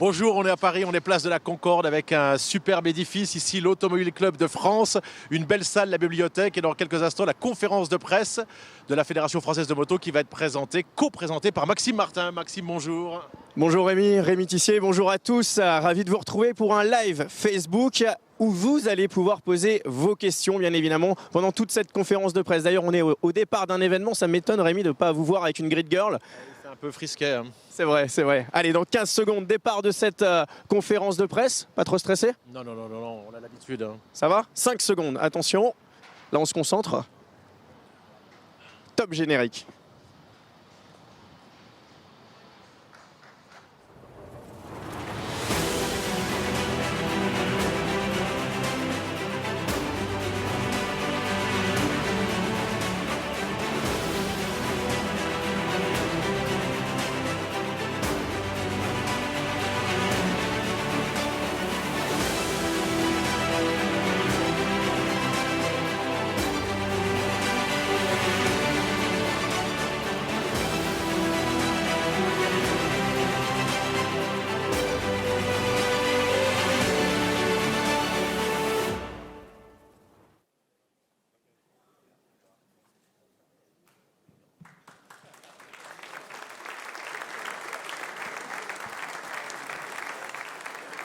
Bonjour, on est à Paris, on est place de la Concorde avec un superbe édifice, ici l'Automobile Club de France, une belle salle, la bibliothèque et dans quelques instants la conférence de presse de la Fédération Française de Moto qui va être présentée, co-présentée par Maxime Martin. Maxime, bonjour. Bonjour Rémi Tissier, bonjour à tous, ravi de vous retrouver pour un live Facebook où vous allez pouvoir poser vos questions bien évidemment pendant toute cette conférence de presse. D'ailleurs on est au départ d'un événement, ça m'étonne Rémi de ne pas vous voir avec une grid girl. C'est un peu frisquet. Hein. C'est vrai. Allez, dans 15 secondes, départ de cette conférence de presse. Pas trop stressé? Non, on a l'habitude. Hein. Ça va? 5 secondes, attention. Là, on se concentre. Top générique.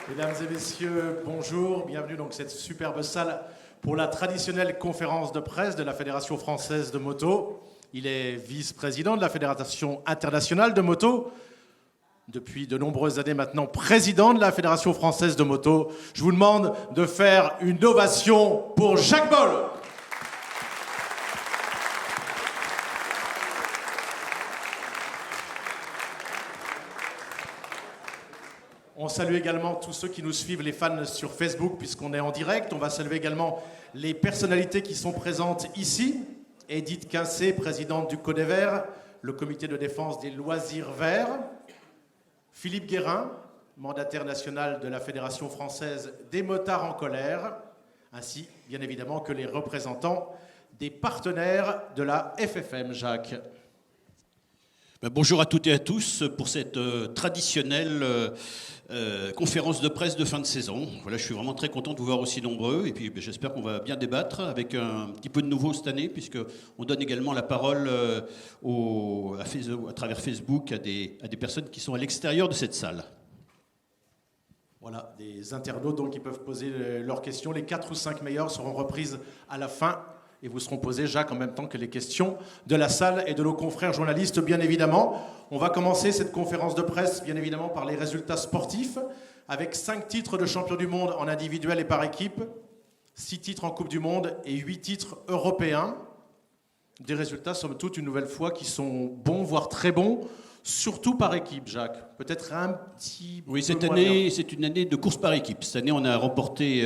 Mesdames et messieurs, bonjour, bienvenue dans cette superbe salle pour la traditionnelle conférence de presse de la Fédération Française de Moto. Il est vice-président de la Fédération Internationale de Moto, depuis de nombreuses années maintenant président de la Fédération Française de Moto. Je vous demande de faire une ovation pour Jacques Boll. On salue également tous ceux qui nous suivent, les fans sur Facebook, puisqu'on est en direct. On va saluer également les personnalités qui sont présentes ici. Edith Quincé, présidente du CODEVER, le comité de défense des loisirs verts. Philippe Guérin, mandataire national de la Fédération française des motards en colère. Ainsi, bien évidemment, que les représentants des partenaires de la FFM. Jacques. Bonjour à toutes et à tous pour cette traditionnelle conférence de presse de fin de saison. Voilà, je suis vraiment très content de vous voir aussi nombreux et puis j'espère qu'on va bien débattre avec un petit peu de nouveau cette année puisqu'on donne également la parole à travers Facebook à des personnes qui sont à l'extérieur de cette salle. Voilà, des internautes donc qui peuvent poser leurs questions. Les 4 ou 5 meilleures seront reprises à la fin. Et vous seront posées, Jacques, en même temps que les questions de la salle et de nos confrères journalistes, bien évidemment. On va commencer cette conférence de presse, bien évidemment, par les résultats sportifs, avec 5 titres de champion du monde en individuel et par équipe, 6 titres en Coupe du Monde et 8 titres européens. Des résultats, somme toute, une nouvelle fois, qui sont bons, voire très bons, surtout par équipe, Jacques. Peut-être un petit peu. Oui, cette année, c'est une année de course par équipe. Cette année, on a remporté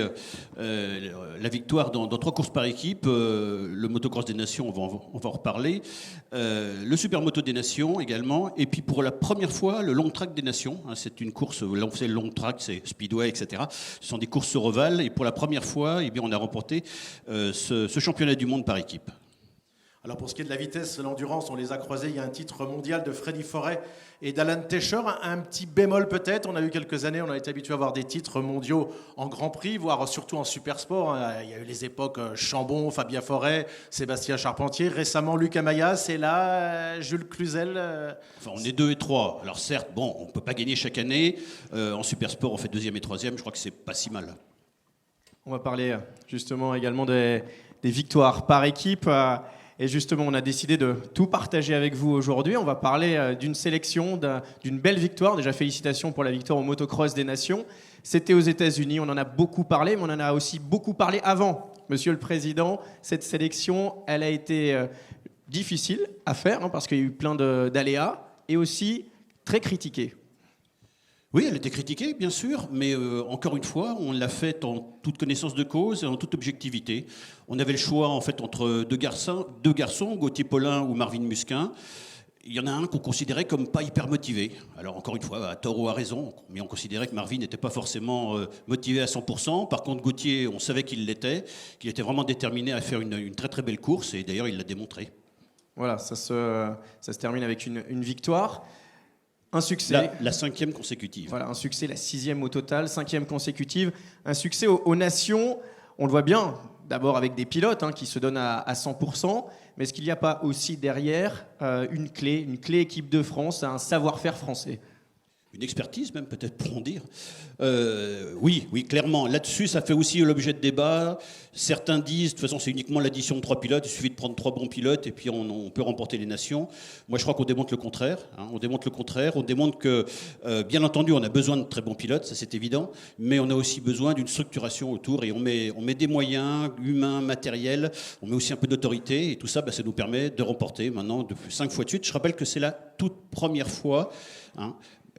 la victoire dans 3 courses par équipe. Le motocross des nations, on va en reparler. Le supermoto des nations également. Et puis pour la première fois, le long track des nations. C'est une course, là on faisait le long track, c'est speedway, etc. Ce sont des courses sur ovale. Et pour la première fois, eh bien, on a remporté ce championnat du monde par équipe. Alors pour ce qui est de la vitesse, l'endurance, on les a croisés. Il y a un titre mondial de Freddy Forret et d'Alan Tescher. Un petit bémol peut-être. On a eu quelques années, on a été habitué à avoir des titres mondiaux en Grand Prix, voire surtout en super sport. Il y a eu les époques Chambon, Fabien Forêt, Sébastien Charpentier. Récemment, Luc Amayas. Et là, Jules Cluzel. Enfin, on est 2 et 3. Alors certes, bon, on ne peut pas gagner chaque année. En super sport, on fait 2e et 3e. Je crois que c'est pas si mal. On va parler justement également des victoires par équipe. Et justement, on a décidé de tout partager avec vous aujourd'hui. On va parler d'une sélection, d'une belle victoire. Déjà, félicitations pour la victoire au motocross des nations. C'était aux États-Unis, on en a beaucoup parlé, mais on en a aussi beaucoup parlé avant. Monsieur le Président, cette sélection, elle a été difficile à faire parce qu'il y a eu plein d'aléas et aussi très critiquée. Oui, elle était critiquée, bien sûr, mais encore une fois, on l'a faite en toute connaissance de cause et en toute objectivité. On avait le choix, en fait, entre deux garçons, Gauthier Paulin ou Marvin Musquin. Il y en a un qu'on considérait comme pas hyper motivé. Alors, encore une fois, à tort ou à raison, mais on considérait que Marvin n'était pas forcément motivé à 100%. Par contre, Gauthier, on savait qu'il l'était, qu'il était vraiment déterminé à faire une très très belle course, et d'ailleurs, il l'a démontré. Voilà, ça se termine avec une victoire. Un succès. La 5e consécutive. Voilà, un succès, la 6e au total, 5e consécutive. Un succès aux nations, on le voit bien, d'abord avec des pilotes qui se donnent à 100%, mais est-ce qu'il n'y a pas aussi derrière une clé équipe de France, un savoir-faire français ? Une expertise même, peut-être, pourront dire. Oui, clairement. Là-dessus, ça fait aussi l'objet de débat. Certains disent, de toute façon, c'est uniquement l'addition de 3 pilotes. Il suffit de prendre 3 bons pilotes et puis on peut remporter les nations. Moi, je crois qu'on démontre le contraire. On démontre le contraire. On démontre que, bien entendu, on a besoin de très bons pilotes, ça c'est évident. Mais on a aussi besoin d'une structuration autour. Et on met des moyens humains, matériels. On met aussi un peu d'autorité. Et tout ça, ça nous permet de remporter maintenant 5 fois de suite. Je rappelle que c'est la toute première fois...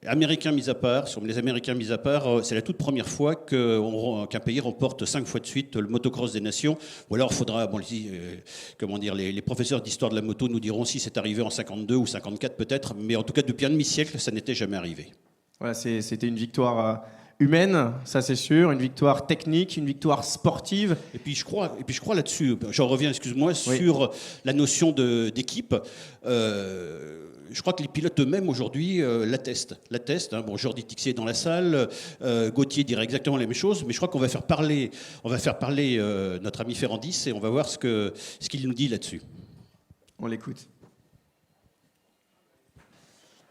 Américains mis à part, sur les Américains mis à part, c'est la toute première fois qu'un pays remporte 5 fois de suite le motocross des nations. Ou alors, il faudra, les professeurs d'histoire de la moto nous diront si c'est arrivé en 52 ou 54 peut-être, mais en tout cas depuis un demi-siècle, ça n'était jamais arrivé. Voilà, c'était une victoire humaine, ça c'est sûr, une victoire technique, une victoire sportive. Et puis je crois là-dessus, j'en reviens, excuse-moi, sur la notion d'équipe. Je crois que les pilotes eux-mêmes aujourd'hui l'attestent. Bon, Jordi Tixier est dans la salle, Gauthier dirait exactement la même chose, mais je crois qu'on va faire parler notre ami Ferrandis et on va voir ce qu'il nous dit là-dessus. On l'écoute.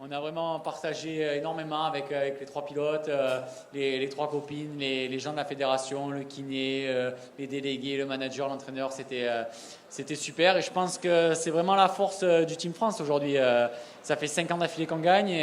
On a vraiment partagé énormément avec les 3 pilotes, les 3 copines, les gens de la fédération, le kiné, les délégués, le manager, l'entraîneur. C'était super et je pense que c'est vraiment la force du Team France aujourd'hui. Ça fait 5 ans d'affilée qu'on gagne,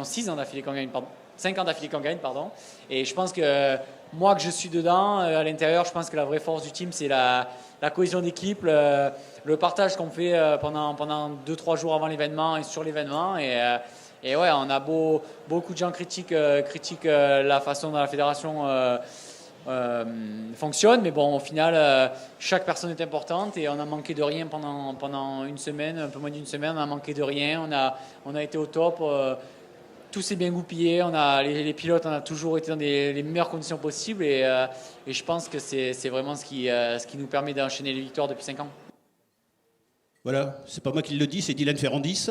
6 ans d'affilée qu'on gagne, pardon. 5 ans d'affilée qu'on gagne, pardon. Et je pense que moi que je suis dedans, à l'intérieur, je pense que la vraie force du team, c'est la cohésion d'équipe, le partage qu'on fait pendant 2-3 jours avant l'événement et sur l'événement. Et ouais, on a beaucoup de gens critiquent la façon dont la fédération fonctionne, mais bon, au final, chaque personne est importante et on a manqué de rien pendant une semaine, un peu moins d'une semaine, on a manqué de rien, on a été au top. Tout s'est bien goupillé, les pilotes, on a toujours été dans les meilleures conditions possibles et je pense que c'est vraiment ce qui nous permet d'enchaîner les victoires depuis 5 ans. Voilà, c'est pas moi qui le dis, c'est Dylan Ferrandis.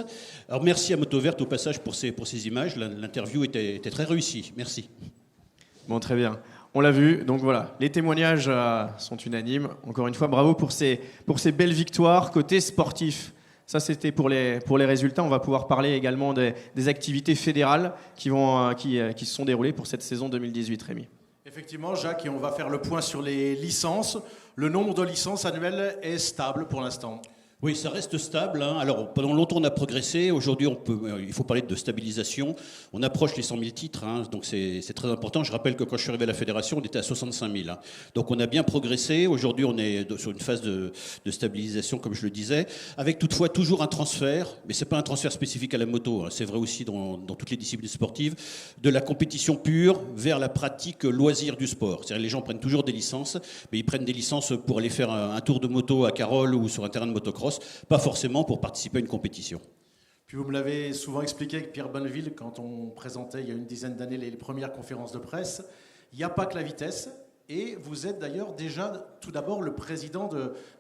Alors merci à Moto Verte au passage pour ces images, l'interview était très réussie, merci. Bon, très bien. On l'a vu, donc voilà, les témoignages sont unanimes. Encore une fois, bravo pour ces belles victoires côté sportif. Ça, c'était pour les résultats. On va pouvoir parler également des activités fédérales qui se sont déroulées pour cette saison 2018, Rémi. Effectivement, Jacques, et on va faire le point sur les licences. Le nombre de licences annuelles est stable pour l'instant. Oui, ça reste stable. Alors, pendant longtemps, on a progressé. Aujourd'hui, il faut parler de stabilisation. On approche les 100 000 titres, donc c'est très important. Je rappelle que quand je suis arrivé à la fédération, on était à 65 000. Donc, on a bien progressé. Aujourd'hui, on est sur une phase de stabilisation, comme je le disais, avec toutefois toujours un transfert, mais c'est pas un transfert spécifique à la moto. C'est vrai aussi dans toutes les disciplines sportives, de la compétition pure vers la pratique loisir du sport. C'est-à-dire les gens prennent toujours des licences, mais ils prennent des licences pour aller faire un tour de moto à Carole ou sur un terrain de motocross, pas forcément pour participer à une compétition. Puis vous me l'avez souvent expliqué avec Pierre Bonneville quand on présentait il y a une dizaine d'années les premières conférences de presse. Il n'y a pas que la vitesse. Et vous êtes d'ailleurs déjà tout d'abord le président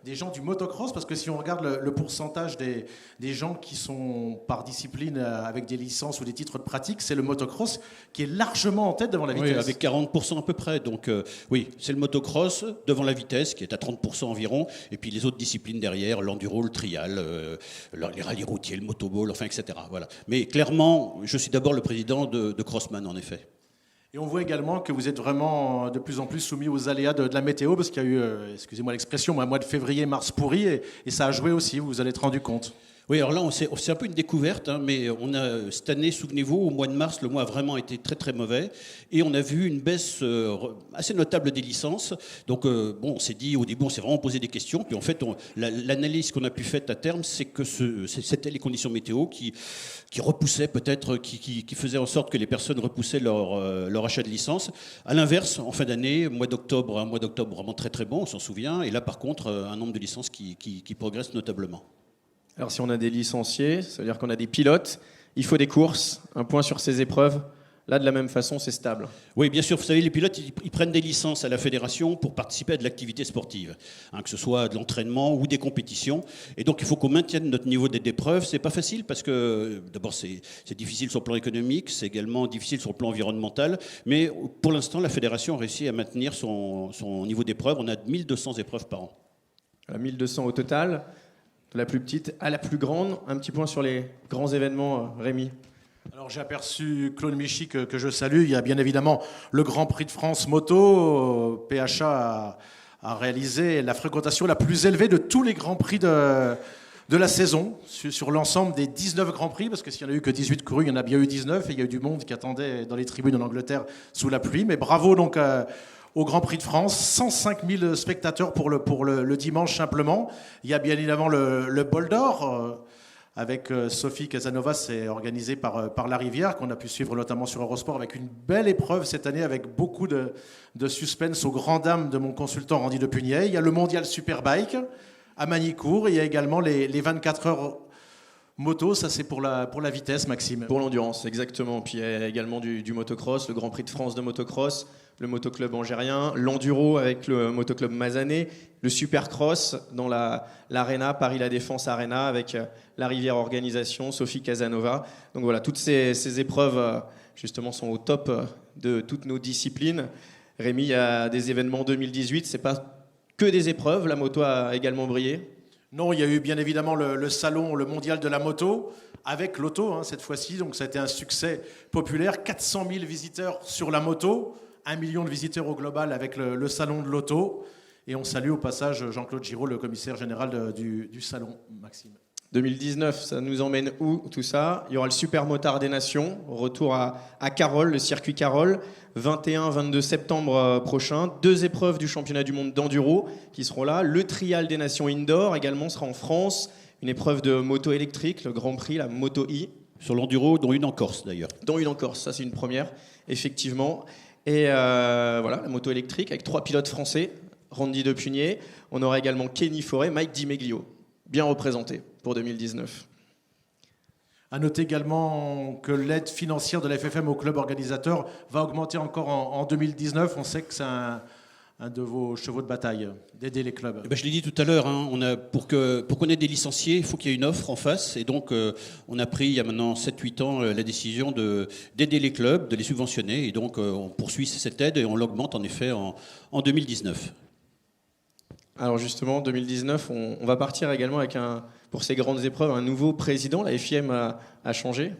des gens du motocross, parce que si on regarde le pourcentage des gens qui sont par discipline avec des licences ou des titres de pratique, c'est le motocross qui est largement en tête devant la vitesse. Oui, avec 40% à peu près. Donc oui, c'est le motocross devant la vitesse qui est à 30% environ, et puis les autres disciplines derrière, l'enduro, le trial, les rallyes routiers, le motoball, enfin etc. Voilà. Mais clairement, je suis d'abord le président de Crossman en effet. Et on voit également que vous êtes vraiment de plus en plus soumis aux aléas de la météo, parce qu'il y a eu, excusez-moi l'expression, un mois de février, mars pourri, et ça a joué aussi, vous vous en êtes rendu compte. Oui, alors là, c'est un peu une découverte, mais on a cette année, souvenez-vous, au mois de mars, le mois a vraiment été très très mauvais, et on a vu une baisse assez notable des licences. Donc on s'est dit, au début, on s'est vraiment posé des questions, puis en fait, l'analyse qu'on a pu faire à terme, c'est que c'était les conditions météo qui repoussaient peut-être, qui faisaient en sorte que les personnes repoussaient leur achat de licence. À l'inverse, en fin d'année, un mois d'octobre vraiment très très bon, on s'en souvient, et là par contre, un nombre de licences qui progresse notablement. Alors si on a des licenciés, ça veut dire qu'on a des pilotes, il faut des courses, un point sur ces épreuves. Là, de la même façon, c'est stable. Oui, bien sûr. Vous savez, les pilotes, ils prennent des licences à la fédération pour participer à de l'activité sportive, que ce soit de l'entraînement ou des compétitions. Et donc, il faut qu'on maintienne notre niveau d'épreuve. C'est pas facile parce que, d'abord, c'est difficile sur le plan économique, c'est également difficile sur le plan environnemental. Mais pour l'instant, la fédération a réussi à maintenir son niveau d'épreuve. On a 1200 épreuves par an. 1200 au total, de la plus petite à la plus grande. Un petit point sur les grands événements, Rémi. Alors j'ai aperçu Claude Michy que je salue. Il y a bien évidemment le Grand Prix de France moto. PHA a réalisé la fréquentation la plus élevée de tous les Grands Prix de la saison, sur l'ensemble des 19 Grands Prix, parce que s'il n'y en a eu que 18 courus, il y en a bien eu 19, et il y a eu du monde qui attendait dans les tribunes en Angleterre sous la pluie. Mais bravo donc au Grand Prix de France, 105 000 spectateurs pour le dimanche simplement. Il y a bien évidemment le bol d'or, avec Sophie Casanova, c'est organisé par La Rivière, qu'on a pu suivre notamment sur Eurosport, avec une belle épreuve cette année, avec beaucoup de suspense aux grandes dames de mon consultant Randy Depugnet. Il y a le Mondial Superbike à Magny-Cours, et il y a également les 24 heures moto, ça c'est pour la vitesse, Maxime. Pour l'endurance, exactement. Puis il y a également du motocross, le Grand Prix de France de motocross, le motoclub angérien, l'enduro avec le motoclub Mazané, le supercross dans l'Arena, Paris-La Défense Arena avec La Rivière Organisation, Sophie Casanova. Donc voilà, toutes ces épreuves justement sont au top de toutes nos disciplines. Rémi, il y a des événements 2018, c'est pas que des épreuves, la moto a également brillé. Non, il y a eu bien évidemment le salon, le mondial de la moto, avec l'auto cette fois-ci. Donc ça a été un succès populaire. 400 000 visiteurs sur la moto, 1 million de visiteurs au global avec le salon de l'auto. Et on salue au passage Jean-Claude Giraud, le commissaire général du salon, Maxime. 2019, ça nous emmène où tout ça? Il y aura le Super Motard des Nations, retour à Carole, le circuit Carole, 21-22 septembre prochain. 2 épreuves du championnat du monde d'enduro qui seront là. Le Trial des Nations Indoor également sera en France. Une épreuve de moto électrique, le Grand Prix, la Moto I. Sur l'enduro, dont une en Corse d'ailleurs. Dont une en Corse, ça c'est une première, effectivement. Et voilà, la moto électrique avec 3 pilotes français, Randy Depugnet. On aura également Kenny Forêt, Mike Di Meglio, bien représenté pour 2019. À noter également que l'aide financière de la FFM au club organisateur va augmenter encore en 2019. On sait que c'est un de vos chevaux de bataille, d'aider les clubs. Je l'ai dit tout à l'heure, pour qu'on ait des licenciés, il faut qu'il y ait une offre en face. Et donc, on a pris, il y a maintenant 7-8 ans, la décision d'aider les clubs, de les subventionner. Et donc, on poursuit cette aide et on l'augmente en effet en 2019. Alors justement, 2019, on va partir également avec, pour ces grandes épreuves, un nouveau président. La FIM a changé.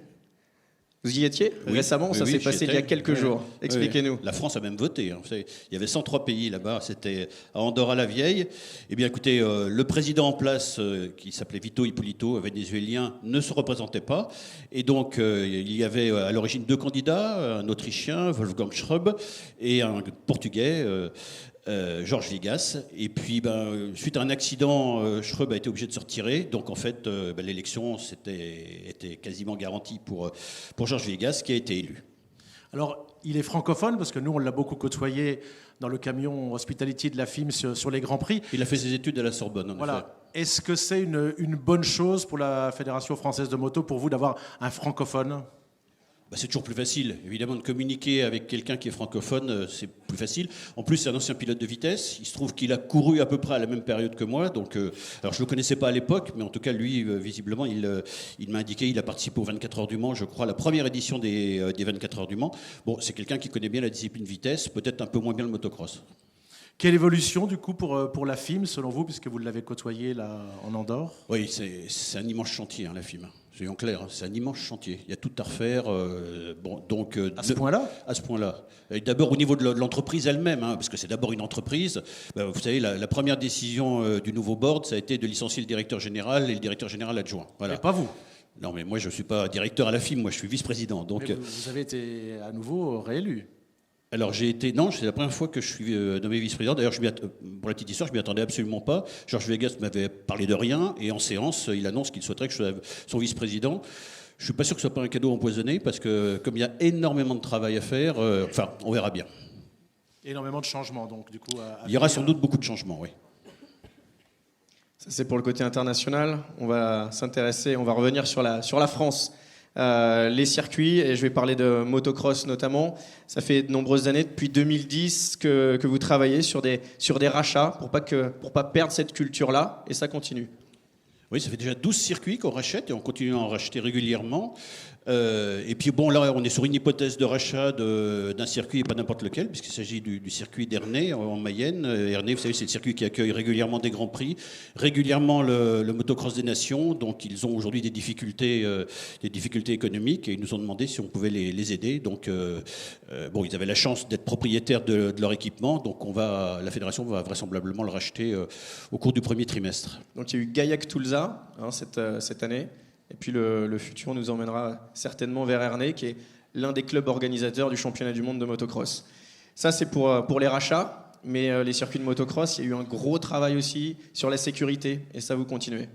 Vous y étiez récemment? Ça s'est passé il y a quelques jours. Expliquez-nous. La France a même voté. Vous savez, il y avait 103 pays là-bas. C'était à Andorra-la-Vieille. Eh bien, écoutez, le président en place, qui s'appelait Vito Ippolito, vénézuélien, ne se représentait pas. Et donc, il y avait à l'origine 2 candidats, un Autrichien, Wolfgang Schröb, et un Portugais, Georges Vigas. Et puis, suite à un accident, Schröb a été obligé de se retirer. Donc, en fait, l'élection était quasiment garantie pour Georges Vigas, qui a été élu. Alors, il est francophone, parce que nous, on l'a beaucoup côtoyé dans le camion Hospitality de la FIM sur les Grands Prix. Il a fait ses études à la Sorbonne, en effet. Est-ce que c'est une bonne chose pour la Fédération française de moto, pour vous, d'avoir un francophone ? C'est toujours plus facile, évidemment, de communiquer avec quelqu'un qui est francophone, c'est plus facile. En plus, c'est un ancien pilote de vitesse. Il se trouve qu'il a couru à peu près à la même période que moi. Donc, alors, je ne le connaissais pas à l'époque, mais en tout cas, lui, visiblement, il m'a indiqué, il a participé aux 24 heures du Mans, je crois, la première édition des 24 heures du Mans. Bon, c'est quelqu'un qui connaît bien la discipline vitesse, peut-être un peu moins bien le motocross. Quelle évolution, du coup, pour la FIM, selon vous, puisque vous l'avez côtoyé là, en Andorre ? Oui, c'est un immense chantier, la FIM. Soyons clairs, c'est un immense chantier. Il y a tout à refaire. À ce point-là ? À ce point-là. Et d'abord au niveau de l'entreprise elle-même, parce que c'est d'abord une entreprise. Vous savez, la première décision du nouveau board, ça a été de licencier le directeur général et le directeur général adjoint. Voilà. Et pas vous ? Non, mais moi, je ne suis pas directeur à la FIM, moi, je suis vice-président. Donc, vous avez été à nouveau réélu ? Alors c'est la première fois que je suis nommé vice-président. D'ailleurs, pour la petite histoire, je ne m'y attendais absolument pas. Georges Vegas m'avait parlé de rien, et en séance, il annonce qu'il souhaiterait que je sois son vice-président. Je ne suis pas sûr que ce soit pas un cadeau empoisonné, parce que comme il y a énormément de travail à faire, on verra bien. Énormément de changements, donc, du coup. Il y aura sans doute beaucoup de changements, oui. Ça, c'est pour le côté international. On va s'intéresser, on va revenir sur la France Les circuits, et je vais parler de motocross notamment, ça fait de nombreuses années, depuis 2010, que vous travaillez sur des rachats pour pas perdre cette culture-là, et ça continue. Oui, ça fait déjà 12 circuits qu'on rachète et on continue à en racheter régulièrement. Et puis bon, là, on est sur une hypothèse de rachat d'un circuit et pas n'importe lequel, puisqu'il s'agit du circuit d'Ernée en Mayenne. Ernée, vous savez, c'est le circuit qui accueille régulièrement des grands prix, régulièrement le motocross des nations. Donc, ils ont aujourd'hui des difficultés économiques et ils nous ont demandé si on pouvait les aider. Donc, bon, ils avaient la chance d'être propriétaires de leur équipement. Donc, la fédération va vraisemblablement le racheter au cours du premier trimestre. Donc, il y a eu Gaillac Tulsa cette année. Et puis le futur nous emmènera certainement vers Ernée, qui est l'un des clubs organisateurs du championnat du monde de motocross. Ça, c'est pour les rachats, mais les circuits de motocross, il y a eu un gros travail aussi sur la sécurité, et ça, vous continuez.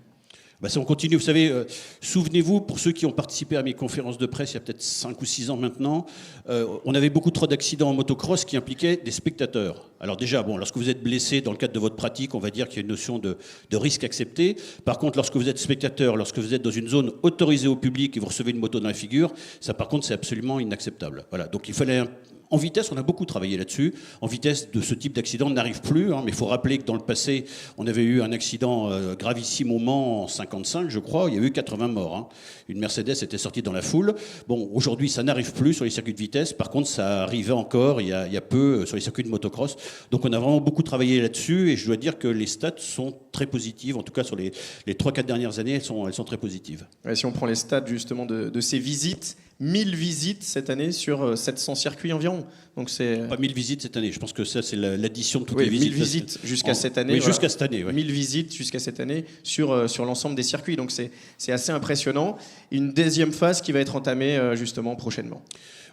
Bah ça, on continue. Vous savez, souvenez-vous, pour ceux qui ont participé à mes conférences de presse il y a peut-être 5 ou 6 ans maintenant, on avait beaucoup trop d'accidents en motocross qui impliquaient des spectateurs. Alors déjà, bon, lorsque vous êtes blessé dans le cadre de votre pratique, on va dire qu'il y a une notion de risque accepté. Par contre, lorsque vous êtes spectateur, lorsque vous êtes dans une zone autorisée au public et vous recevez une moto dans la figure, ça par contre, c'est absolument inacceptable. Voilà. Donc il fallait en vitesse, on a beaucoup travaillé là-dessus. En vitesse, de ce type d'accident n'arrive plus. Mais il faut rappeler que dans le passé, on avait eu un accident gravissime au Mans en 55, je crois. Il y a eu 80 morts. Une Mercedes était sortie dans la foule. Bon, aujourd'hui, ça n'arrive plus sur les circuits de vitesse. Par contre, ça arrivait encore il y a peu sur les circuits de motocross. Donc, on a vraiment beaucoup travaillé là-dessus. Et je dois dire que les stats sont très positives. En tout cas, sur les 3-4 dernières années, elles sont très positives. Ouais, si on prend les stats justement de ces visites, 1000 visites cette année sur 700 circuits environ. Donc c'est pas 1000 visites cette année. Je pense que ça, c'est l'addition de toutes les visites. 1000 visites jusqu'à cette année. Oui, jusqu'à cette année. Ouais. 1000 visites jusqu'à cette année sur l'ensemble des circuits. Donc c'est assez impressionnant. Une deuxième phase qui va être entamée justement prochainement.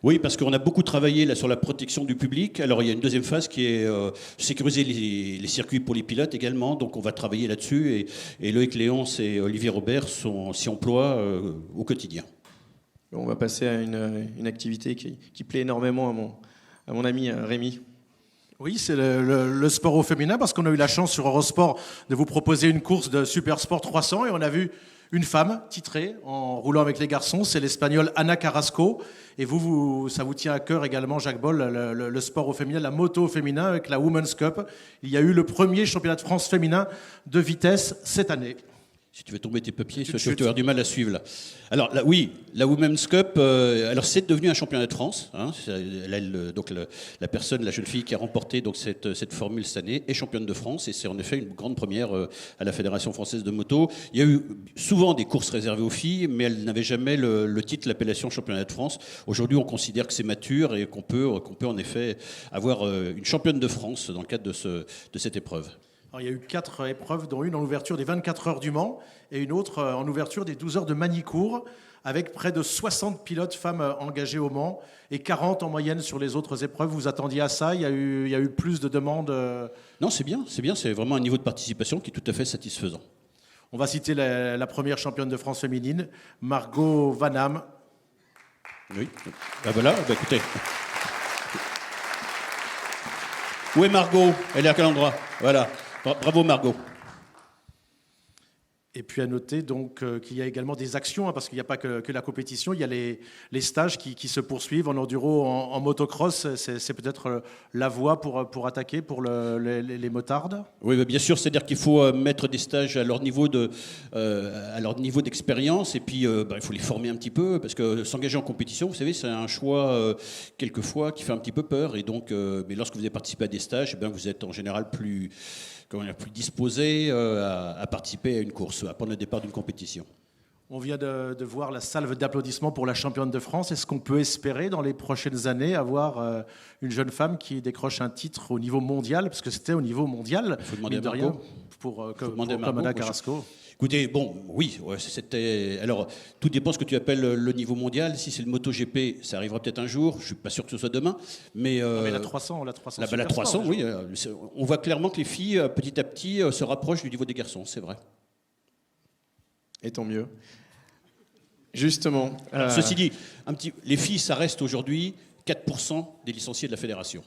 Oui, parce qu'on a beaucoup travaillé là, sur la protection du public. Alors, il y a une deuxième phase qui est sécuriser les circuits pour les pilotes également. Donc, on va travailler là-dessus. Et Loïc Léonce et Olivier Robert s'y emploient au quotidien. On va passer à une activité qui plaît énormément à mon ami Rémi. Oui, c'est le sport au féminin, parce qu'on a eu la chance sur Eurosport de vous proposer une course de Super Sport 300 et on a vu une femme titrée en roulant avec les garçons, c'est l'Espagnole Ana Carrasco. Et ça vous tient à cœur également, Jacques Boll, le sport au féminin, la moto au féminin avec la Women's Cup. Il y a eu le premier championnat de France féminin de vitesse cette année. Si tu veux tomber tes papiers, tu vas avoir du mal à suivre là. Alors là, oui, la Women's Cup, alors c'est devenu un championnat de France. Donc la personne, la jeune fille qui a remporté donc cette formule cette année est championne de France et c'est en effet une grande première à la Fédération française de moto. Il y a eu souvent des courses réservées aux filles, mais elles n'avaient jamais le titre, l'appellation championnat de France. Aujourd'hui, on considère que c'est mature et qu'on peut en effet avoir une championne de France dans le cadre de cette épreuve. Alors, il y a eu 4 épreuves, dont une en ouverture des 24 heures du Mans et une autre en ouverture des 12 heures de Magny-Cours, avec près de 60 pilotes femmes engagées au Mans et 40 en moyenne sur les autres épreuves. Vous attendiez à ça? Il y a eu plus de demandes? Non, c'est bien. C'est vraiment un niveau de participation qui est tout à fait satisfaisant. On va citer la première championne de France féminine, Margot Vanham. Oui. Ben voilà, écoutez. Où est Margot? Elle est à quel endroit? Voilà. Bravo Margot. Et puis à noter donc qu'il y a également des actions, parce qu'il n'y a pas que la compétition, il y a les stages qui se poursuivent en enduro, en motocross. C'est peut-être la voie pour attaquer pour les motardes. Oui, bien sûr, c'est-à-dire qu'il faut mettre des stages à leur niveau d'expérience et puis il faut les former un petit peu, parce que s'engager en compétition, vous savez, c'est un choix quelquefois qui fait un petit peu peur. Et donc, mais lorsque vous avez participé à des stages, vous êtes en général plus disposé à participer à une course, à prendre le départ d'une compétition. On vient de voir la salve d'applaudissements pour la championne de France. Est-ce qu'on peut espérer dans les prochaines années avoir une jeune femme qui décroche un titre au niveau mondial? Parce que c'était au niveau mondial, il faut demander mine de rien, comme Ana Carrasco. Écoutez, oui, c'était. Alors, tout dépend de ce que tu appelles le niveau mondial. Si c'est le MotoGP, ça arrivera peut-être un jour. Je suis pas sûr que ce soit demain, mais la 300, la 300. La 300, oui. On voit clairement que les filles, petit à petit, se rapprochent du niveau des garçons. C'est vrai. Et tant mieux. Justement. Alors, ceci dit, les filles, ça reste aujourd'hui 4% des licenciés de la fédération.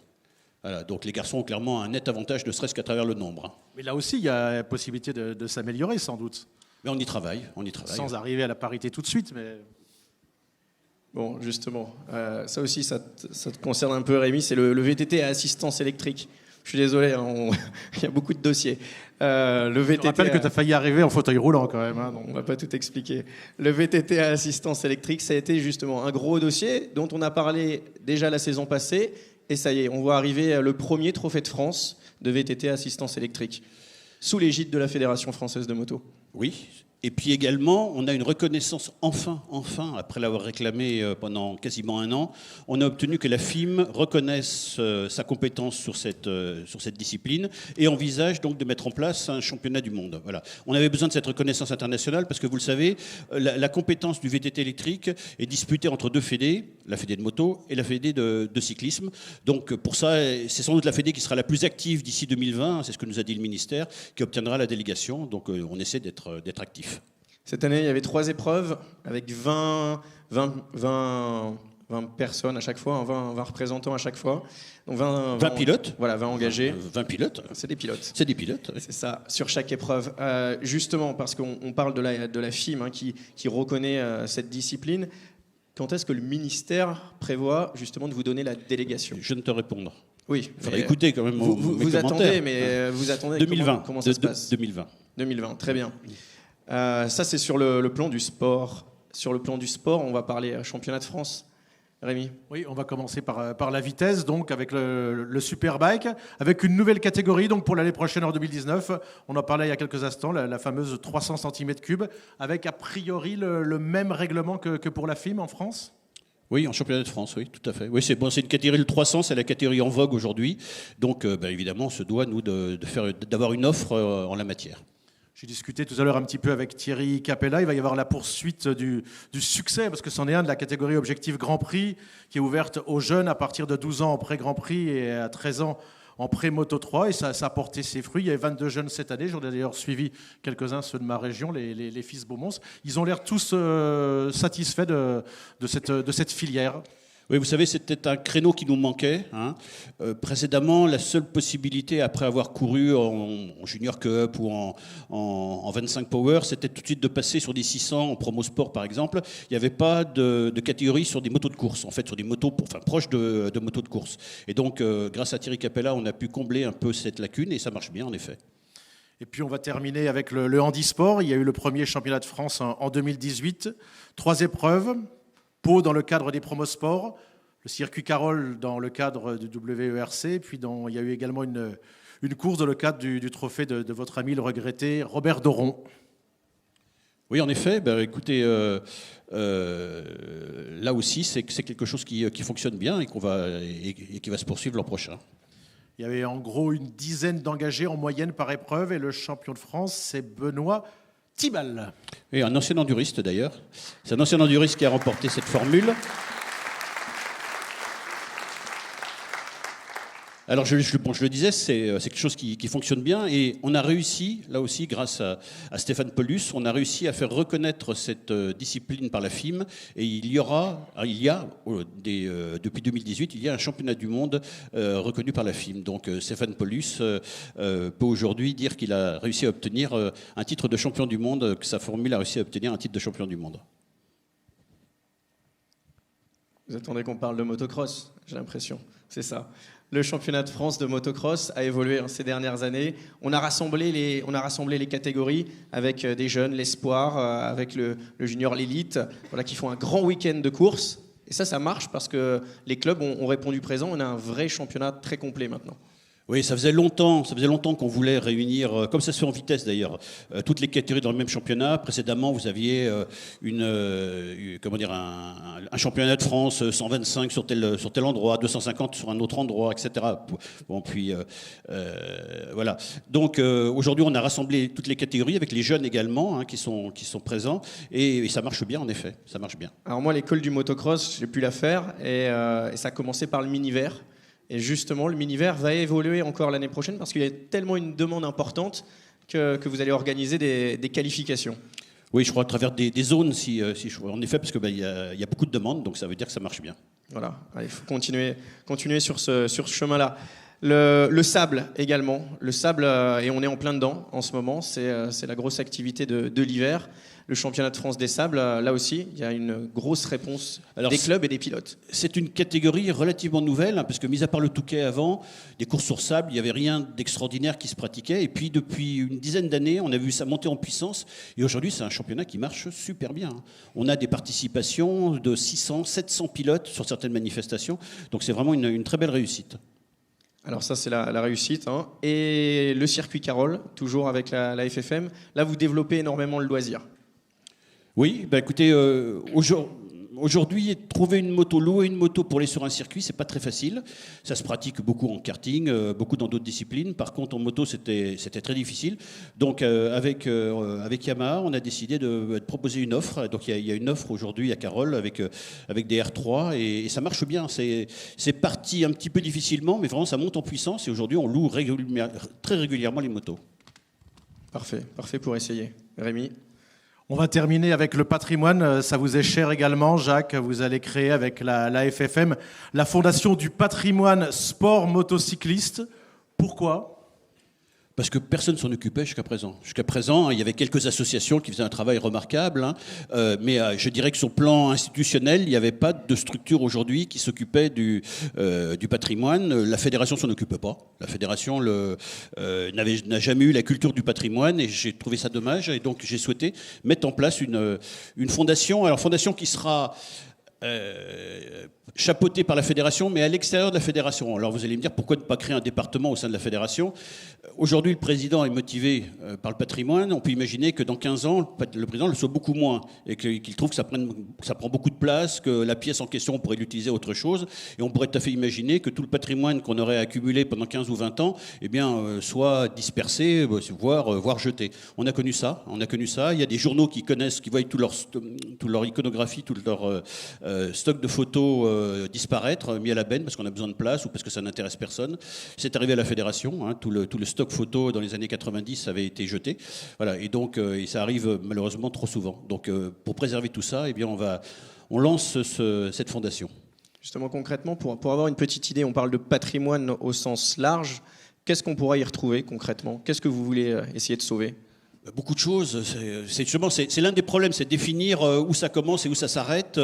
Voilà, donc les garçons ont clairement un net avantage, ne serait-ce qu'à travers le nombre. Mais là aussi, il y a la possibilité de s'améliorer, sans doute. Mais on y travaille. Sans arriver à la parité tout de suite, mais... Bon, justement, ça aussi, ça te concerne un peu, Rémi, c'est le VTT à assistance électrique. Je suis désolé, hein, il y a beaucoup de dossiers. Le VTT Je rappelle que tu as failli arriver en fauteuil roulant quand même. Hein, donc. On ne va pas tout expliquer. Le VTT à assistance électrique, ça a été justement un gros dossier dont on a parlé déjà la saison passée. Et ça y est, on voit arriver le premier trophée de France de VTT à assistance électrique, sous l'égide de la Fédération française de moto. Oui. Et puis également, on a une reconnaissance enfin, après l'avoir réclamé pendant quasiment un an, on a obtenu que la FIM reconnaisse sa compétence sur cette discipline et envisage donc de mettre en place un championnat du monde. Voilà. On avait besoin de cette reconnaissance internationale parce que vous le savez, la compétence du VTT électrique est disputée entre deux fédés, la fédé de moto et la fédé de cyclisme. Donc pour ça, c'est sans doute la fédé qui sera la plus active d'ici 2020, c'est ce que nous a dit le ministère, qui obtiendra la délégation. Donc on essaie d'être actif. Cette année, il y avait 3 épreuves avec 20 personnes à chaque fois, 20 représentants à chaque fois. Donc 20 pilotes. Voilà, 20 engagés. 20 pilotes. C'est des pilotes. C'est des pilotes. C'est ça, sur chaque épreuve. Justement, parce qu'on parle de la FIM hein, qui reconnaît cette discipline, quand est-ce que le ministère prévoit justement de vous donner la délégation ? Je ne te répondre. Oui. Il faudrait écouter quand même vous attendez, mais vous attendez 2020. Comment ça se passe ? 2020, très bien. Ça, c'est sur le plan du sport. Sur le plan du sport, on va parler championnat de France. Rémi ? Oui, on va commencer par la vitesse, donc avec le Superbike, avec une nouvelle catégorie donc pour l'année prochaine en 2019. On en parlait il y a quelques instants, la fameuse 300 cm3, avec a priori le même règlement que pour la FIM en France. Oui, en championnat de France, oui, tout à fait. Oui, c'est une catégorie, le 300, c'est la catégorie en vogue aujourd'hui. Donc, évidemment, on se doit, nous, d'avoir une offre en la matière. J'ai discuté tout à l'heure un petit peu avec Thierry Capella. Il va y avoir la poursuite du succès, parce que c'en est un de la catégorie Objectif Grand Prix, qui est ouverte aux jeunes à partir de 12 ans en pré-Grand Prix et à 13 ans en pré-Moto 3. Et ça a porté ses fruits. Il y avait 22 jeunes cette année. J'en ai d'ailleurs suivi quelques-uns, ceux de ma région, les fils Beaumont. Ils ont l'air tous satisfaits de cette filière. Oui, vous savez, c'était un créneau qui nous manquait. Hein. Précédemment, la seule possibilité, après avoir couru en Junior Cup ou en 25 Power, c'était tout de suite de passer sur des 600 en promo sport, par exemple. Il n'y avait pas de catégorie sur des motos de course, en fait, sur des motos proches de motos de course. Et donc, grâce à Thierry Capella, on a pu combler un peu cette lacune et ça marche bien, en effet. Et puis on va terminer avec le handisport. Il y a eu le premier championnat de France en 2018. 3 épreuves. Pau dans le cadre des promosports, le circuit Carole dans le cadre du WERC, puis il y a eu également une course dans le cadre du trophée de votre ami le regretté Robert Doron. Oui, en effet. Écoutez, là aussi, c'est quelque chose qui fonctionne bien et qui va se poursuivre l'an prochain. Il y avait en gros une dizaine d'engagés en moyenne par épreuve et le champion de France, c'est Benoît Thibal. Et un ancien enduriste d'ailleurs. C'est un ancien enduriste qui a remporté cette formule. Alors je le disais, c'est quelque chose qui fonctionne bien et on a réussi, là aussi grâce à Stéphane Paulus, on a réussi à faire reconnaître cette discipline par la FIM et il y a depuis 2018, il y a un championnat du monde reconnu par la FIM. Donc Stéphane Paulus peut aujourd'hui dire qu'il a réussi à obtenir un titre de champion du monde, que sa formule a réussi à obtenir un titre de champion du monde. Vous attendez qu'on parle de motocross, j'ai l'impression, c'est ça. Le championnat de France de motocross a évolué ces dernières années. On a rassemblé les catégories avec des jeunes, l'espoir, avec le junior, l'élite, voilà, qui font un grand week-end de course. Et ça marche parce que les clubs ont répondu présent. On a un vrai championnat très complet maintenant. Oui, ça faisait longtemps qu'on voulait réunir, comme ça se fait en vitesse d'ailleurs, toutes les catégories dans le même championnat. Précédemment, vous aviez un championnat de France 125 sur tel endroit, 250 sur un autre endroit, etc. Bon, puis voilà. Donc aujourd'hui, on a rassemblé toutes les catégories avec les jeunes également qui sont présents et ça marche bien en effet. Ça marche bien. Alors moi, l'école du motocross, j'ai pu la faire et ça a commencé par le mini-vert. Et justement, le mini-vert va évoluer encore l'année prochaine parce qu'il y a tellement une demande importante que vous allez organiser des qualifications. Oui, je crois à travers des zones, en effet, parce qu'il y a beaucoup de demandes, donc ça veut dire que ça marche bien. Voilà, il faut continuer sur ce chemin-là. Le sable également. Le sable, et on est en plein dedans en ce moment, c'est la grosse activité de l'hiver. Le championnat de France des sables, là aussi, il y a une grosse réponse des clubs et des pilotes. C'est une catégorie relativement nouvelle, hein, parce que mis à part le Touquet avant, des courses sur sable, il n'y avait rien d'extraordinaire qui se pratiquait. Et puis depuis une dizaine d'années, on a vu ça monter en puissance. Et aujourd'hui, c'est un championnat qui marche super bien. On a des participations de 600, 700 pilotes sur certaines manifestations. Donc c'est vraiment une très belle réussite. Alors ça, c'est la réussite. Hein. Et le circuit Carole, toujours avec la FFM. Là, vous développez énormément le loisir. Oui, bah écoutez, aujourd'hui, trouver une moto, louer une moto pour aller sur un circuit, c'est pas très facile. Ça se pratique beaucoup en karting, beaucoup dans d'autres disciplines. Par contre, en moto, c'était très difficile. Donc, avec Yamaha, on a décidé de proposer une offre. Donc, il y a une offre aujourd'hui à Carole avec des R3 et ça marche bien. C'est parti un petit peu difficilement, mais vraiment, ça monte en puissance. Et aujourd'hui, on loue très régulièrement les motos. Parfait pour essayer. Rémi? On va terminer avec le patrimoine. Ça vous est cher également, Jacques. Vous allez créer avec la FFM la Fondation du patrimoine sport motocycliste. Pourquoi ? Parce que personne ne s'en occupait jusqu'à présent. Jusqu'à présent, il y avait quelques associations qui faisaient un travail remarquable, hein, mais je dirais que sur le plan institutionnel, il n'y avait pas de structure aujourd'hui qui s'occupait du patrimoine. La fédération s'en occupait pas. La fédération n'a jamais eu la culture du patrimoine et j'ai trouvé ça dommage. Et donc j'ai souhaité mettre en place une fondation. Alors fondation qui sera chapeauté par la fédération, mais à l'extérieur de la fédération. Alors vous allez me dire, pourquoi ne pas créer un département au sein de la fédération ? Aujourd'hui, le président est motivé par le patrimoine. On peut imaginer que dans 15 ans, le président le soit beaucoup moins et qu'il trouve que ça prend beaucoup de place, que la pièce en question, on pourrait l'utiliser à autre chose. Et on pourrait tout à fait imaginer que tout le patrimoine qu'on aurait accumulé pendant 15 ou 20 ans soit dispersé, voire jeté. On a connu ça. Il y a des journaux qui voient toute leur iconographie, tout leur stock de photos disparaître, mis à la benne parce qu'on a besoin de place ou parce que ça n'intéresse personne. C'est arrivé à la fédération, hein, tout le stock photo dans les années 90 avait été jeté. Voilà, et donc ça arrive malheureusement trop souvent. Donc pour préserver tout ça, on lance cette fondation. Justement, concrètement, pour avoir une petite idée, on parle de patrimoine au sens large. Qu'est-ce qu'on pourra y retrouver concrètement ? Qu'est-ce que vous voulez essayer de sauver ? Beaucoup de choses. C'est l'un des problèmes, c'est définir où ça commence et où ça s'arrête.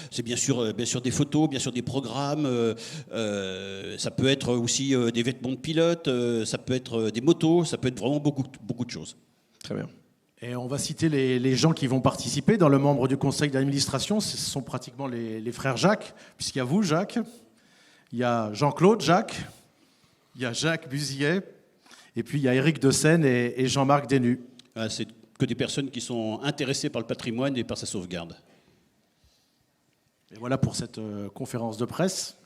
C'est bien sûr des photos, bien sûr des programmes. Ça peut être aussi des vêtements de pilote. Ça peut être des motos. Ça peut être vraiment beaucoup de choses. Très bien. Et on va citer les gens qui vont participer dans le membre du conseil d'administration. Ce sont pratiquement les frères Jacques, puisqu'il y a vous, Jacques. Il y a Jean-Claude Jacques. Il y a Jacques Busillet. Et puis il y a Éric Deseine et Jean-Marc Denu. C'est que des personnes qui sont intéressées par le patrimoine et par sa sauvegarde. Et voilà pour cette conférence de presse.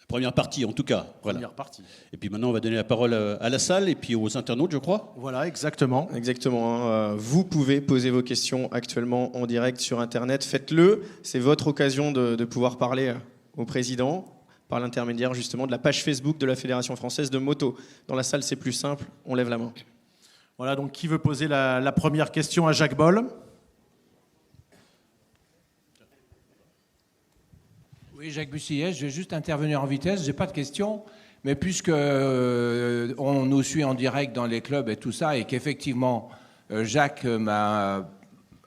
La première partie, en tout cas. Voilà. Première partie. Et puis maintenant, on va donner la parole à la salle et puis aux internautes, je crois. Voilà, exactement. Exactement. Hein. Vous pouvez poser vos questions actuellement en direct sur Internet. Faites-le. C'est votre occasion de pouvoir parler au président par l'intermédiaire justement de la page Facebook de la Fédération française de moto. Dans la salle, c'est plus simple. On lève la main. Voilà, donc qui veut poser la première question à Jacques Boll ? Oui, Jacques Bussillet, je vais juste intervenir en vitesse. Je n'ai pas de question, mais puisque on nous suit en direct dans les clubs et tout ça, et qu'effectivement, Jacques m'a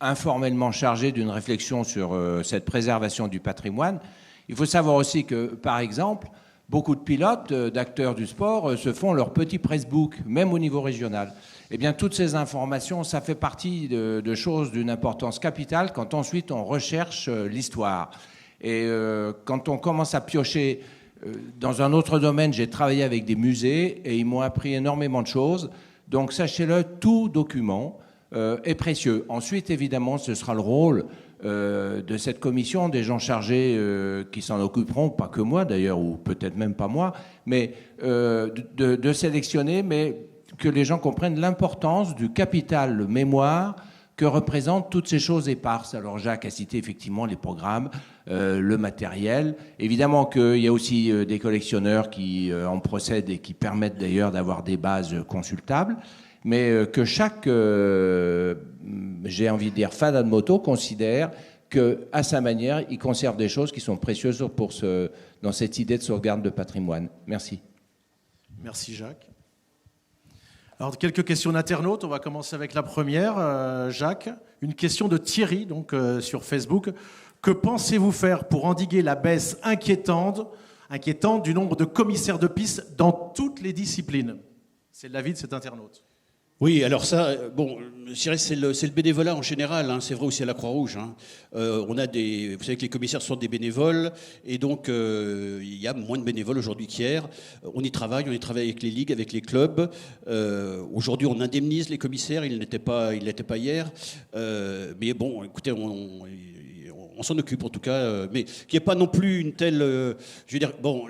informellement chargé d'une réflexion sur cette préservation du patrimoine, il faut savoir aussi que, par exemple, beaucoup de pilotes, d'acteurs du sport, se font leur petit pressbook, même au niveau régional. Eh bien, toutes ces informations, ça fait partie de choses d'une importance capitale quand ensuite on recherche l'histoire. Et quand on commence à piocher dans un autre domaine, j'ai travaillé avec des musées et ils m'ont appris énormément de choses. Donc, sachez-le, tout document est précieux. Ensuite, évidemment, ce sera le rôle de cette commission, des gens chargés qui s'en occuperont, pas que moi d'ailleurs, ou peut-être même pas moi, mais de sélectionner, mais que les gens comprennent l'importance du capital mémoire que représentent toutes ces choses éparses. Alors Jacques a cité effectivement les programmes, le matériel. Évidemment qu'il y a aussi des collectionneurs qui en procèdent et qui permettent d'ailleurs d'avoir des bases consultables, mais que chaque, j'ai envie de dire, fan de moto considère qu'à sa manière, il conserve des choses qui sont précieuses dans cette idée de sauvegarde de patrimoine. Merci. Merci Jacques. Alors, quelques questions d'internautes. On va commencer avec la première. Jacques, une question de Thierry, donc, sur Facebook. Que pensez-vous faire pour endiguer la baisse inquiétante du nombre de commissaires de piste dans toutes les disciplines? C'est l'avis de cet internaute. Oui, alors ça, bon, je dirais c'est le bénévolat en général, hein, c'est vrai aussi à la Croix-Rouge. Hein. Vous savez que les commissaires sont des bénévoles, et donc il y a moins de bénévoles aujourd'hui qu'hier. On y travaille avec les ligues, avec les clubs. Aujourd'hui, on indemnise les commissaires, il n'était pas hier. Mais bon, écoutez, on s'en occupe en tout cas, mais qu'il n'y ait pas non plus une telle... je veux dire, bon,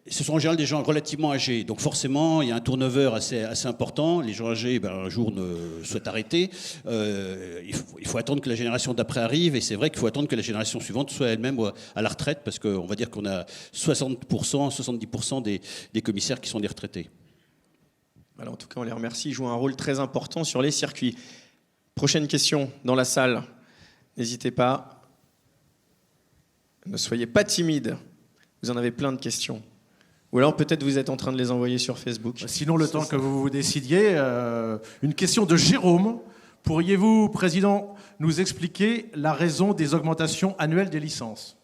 ce sont en général des gens relativement âgés, donc forcément, il y a un turnover assez important. Les gens âgés, un jour, ne souhaitent arrêter. Il faut attendre que la génération d'après arrive, et c'est vrai qu'il faut attendre que la génération suivante soit elle-même à la retraite, parce qu'on va dire qu'on a 60%, 70% des commissaires qui sont des retraités. Voilà, en tout cas, on les remercie. Ils jouent un rôle très important sur les circuits. Prochaine question dans la salle. N'hésitez pas. Ne soyez pas timide. Vous en avez plein de questions. Ou alors peut-être vous êtes en train de les envoyer sur Facebook. Sinon, le temps que vous vous décidiez, une question de Jérôme. Pourriez-vous, Président, nous expliquer la raison des augmentations annuelles des licences?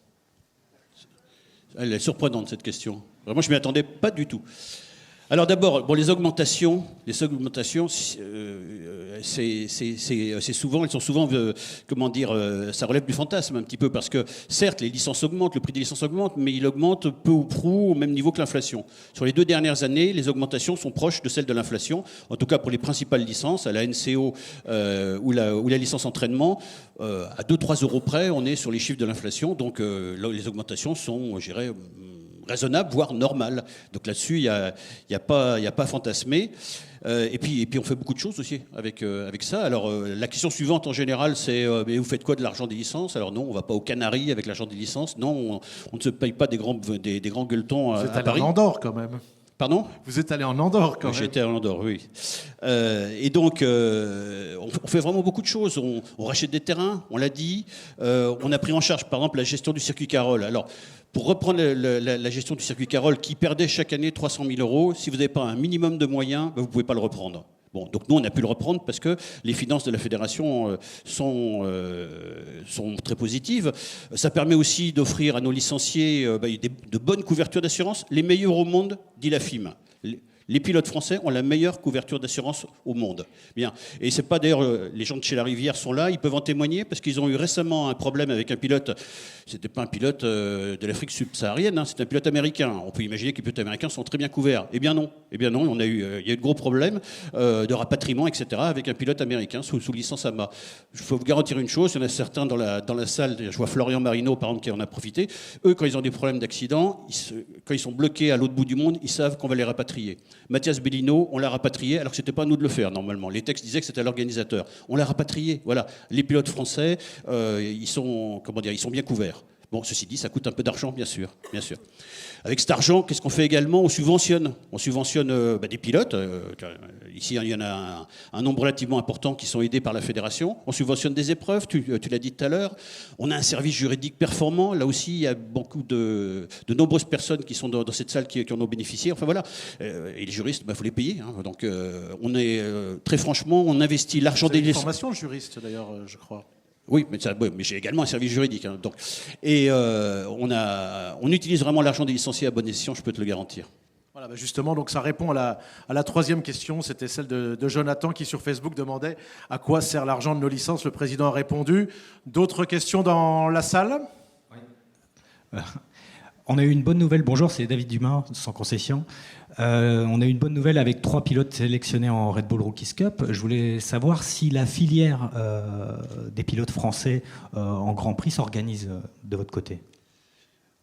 Elle est surprenante, cette question. Vraiment, je ne m'y attendais pas du tout. Alors d'abord, bon, les augmentations, c'est souvent, elles sont souvent, ça relève du fantasme un petit peu, parce que certes, les licences augmentent, le prix des licences augmente, mais il augmente peu ou prou au même niveau que l'inflation. Sur les 2 dernières années, les augmentations sont proches de celles de l'inflation, en tout cas pour les principales licences, à la NCO ou la licence entraînement, à 2-3 euros près, on est sur les chiffres de l'inflation, donc les augmentations sont, je dirais, raisonnable, voire normal. Donc là-dessus, il n'y a pas à fantasmer. Et puis on fait beaucoup de choses aussi avec ça. Alors la question suivante en général, c'est mais vous faites quoi de l'argent des licences? Alors non, on ne va pas aux Canaries avec l'argent des licences. Non, on ne se paye pas des grands gueuletons à Paris. Vous êtes allé en Andorre quand même. Pardon? Vous êtes allé en Andorre quand même. J'étais en Andorre, oui. Et donc, on fait vraiment beaucoup de choses. On rachète des terrains, on l'a dit. On a pris en charge, par exemple, la gestion du circuit Carole. Alors, pour reprendre la gestion du circuit Carole, qui perdait chaque année 300 000 euros, si vous n'avez pas un minimum de moyens, vous ne pouvez pas le reprendre. Bon, donc nous, on a pu le reprendre parce que les finances de la fédération sont très positives. Ça permet aussi d'offrir à nos licenciés de bonnes couvertures d'assurance, les meilleures au monde, dit la FIM. Les pilotes français ont la meilleure couverture d'assurance au monde. Bien. Et c'est pas d'ailleurs, les gens de chez La Rivière sont là, ils peuvent en témoigner parce qu'ils ont eu récemment un problème avec un pilote. C'était pas un pilote de l'Afrique subsaharienne, hein, c'est un pilote américain. On peut imaginer que les pilotes américains sont très bien couverts. Eh bien non. Il y a eu de gros problèmes de rapatriement, etc. avec un pilote américain sous licence AMA. Je peux vous garantir une chose, il y en a certains dans la salle, je vois Florian Marino par exemple qui en a profité. Eux, quand ils ont des problèmes d'accident, quand ils sont bloqués à l'autre bout du monde, ils savent qu'on va les rapatrier. Mathias Bellino, on l'a rapatrié, alors que c'était pas à nous de le faire normalement. Les textes disaient que c'était à l'organisateur. On l'a rapatrié. Voilà. Les pilotes français, ils sont bien couverts. Bon, ceci dit, ça coûte un peu d'argent, bien sûr. Avec cet argent, qu'est-ce qu'on fait également? On subventionne. Des pilotes. Ici, il y en a un nombre relativement important qui sont aidés par la fédération. On subventionne des épreuves, tu l'as dit tout à l'heure. On a un service juridique performant. Là aussi, il y a beaucoup de nombreuses personnes qui sont dans cette salle qui en ont bénéficié. Enfin voilà. Et les juristes, faut les payer. Hein. Donc, très franchement, on investit l'argent des licences. Formation juriste, d'ailleurs, je crois. Oui, mais j'ai également un service juridique. Hein, donc. Et on utilise vraiment l'argent des licenciés à bon escient, je peux te le garantir. Voilà, justement, donc ça répond à la troisième question. C'était celle de Jonathan qui, sur Facebook, demandait à quoi sert l'argent de nos licences. Le président a répondu. D'autres questions dans la salle? Oui. On a eu une bonne nouvelle. Bonjour, c'est David Dumas, sans concession. On a eu une bonne nouvelle avec 3 pilotes sélectionnés en Red Bull Rookies Cup. Je voulais savoir si la filière des pilotes français en Grand Prix s'organise de votre côté.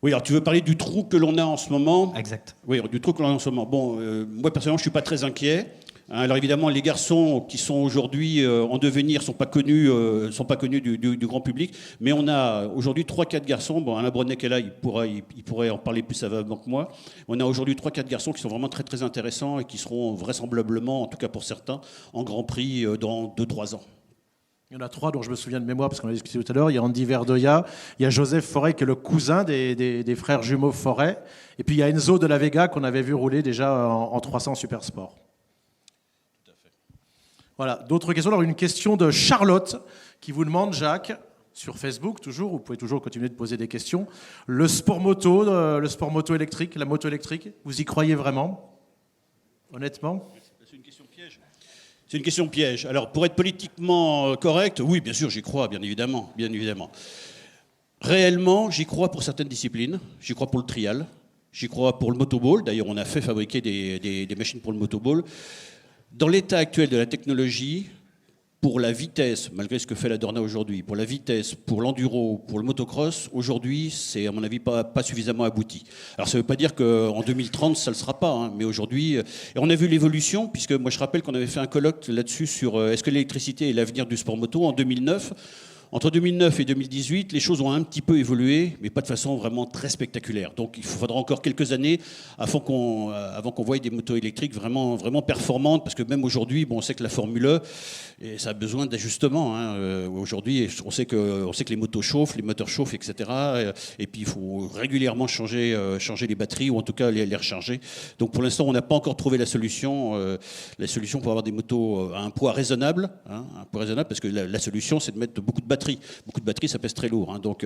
Oui, alors tu veux parler du trou que l'on a en ce moment? Exact. Oui, du trou que l'on a en ce moment. Bon, moi personnellement, je ne suis pas très inquiet. Alors évidemment, les garçons qui sont aujourd'hui en devenir sont pas connus du grand public, mais on a aujourd'hui 3-4 garçons. Bon, Alain Brunet est là, il pourrait en parler plus savamment que moi. On a aujourd'hui 3-4 garçons qui sont vraiment très très intéressants et qui seront vraisemblablement, en tout cas pour certains, en Grand Prix dans 2-3 ans. Il y en a 3 dont je me souviens de mémoire parce qu'on a discuté tout à l'heure. Il y a Andy Verdoya, il y a Joseph Forêt qui est le cousin des frères jumeaux Forêt. Et puis il y a Enzo de la Vega qu'on avait vu rouler déjà en 300 Super Sport. Tout à fait. Voilà, d'autres questions. Alors une question de Charlotte qui vous demande, Jacques, sur Facebook toujours, vous pouvez toujours continuer de poser des questions. Le sport moto électrique, la moto électrique, vous y croyez vraiment? Honnêtement? C'est une question piège. C'est une question piège. Alors, pour être politiquement correct, oui, bien sûr, j'y crois, bien évidemment, bien évidemment. Réellement, j'y crois pour certaines disciplines. J'y crois pour le trial. J'y crois pour le motoball. D'ailleurs, on a fait fabriquer des machines pour le motoball. Dans l'état actuel de la technologie, pour la vitesse, malgré ce que fait la Dorna aujourd'hui, pour la vitesse, pour l'enduro, pour le motocross, aujourd'hui, c'est à mon avis pas suffisamment abouti. Alors ça ne veut pas dire qu'en 2030, ça ne le sera pas, hein, mais aujourd'hui, et on a vu l'évolution, puisque moi je rappelle qu'on avait fait un colloque là-dessus sur est-ce que l'électricité est l'avenir du sport moto en 2009. Entre 2009 et 2018, les choses ont un petit peu évolué, mais pas de façon vraiment très spectaculaire. Donc il faudra encore quelques années avant qu'on voie des motos électriques vraiment, vraiment performantes, parce que même aujourd'hui, bon, on sait que la Formule E, et ça a besoin d'ajustement. Hein. Aujourd'hui, on sait que les motos chauffent, les moteurs chauffent, etc. Et puis il faut régulièrement changer les batteries, ou en tout cas les recharger. Donc pour l'instant, on n'a pas encore trouvé la solution pour avoir des motos à un poids raisonnable, hein, parce que la solution, c'est de mettre beaucoup de batteries. Beaucoup de batteries, ça pèse très lourd. Hein. Donc,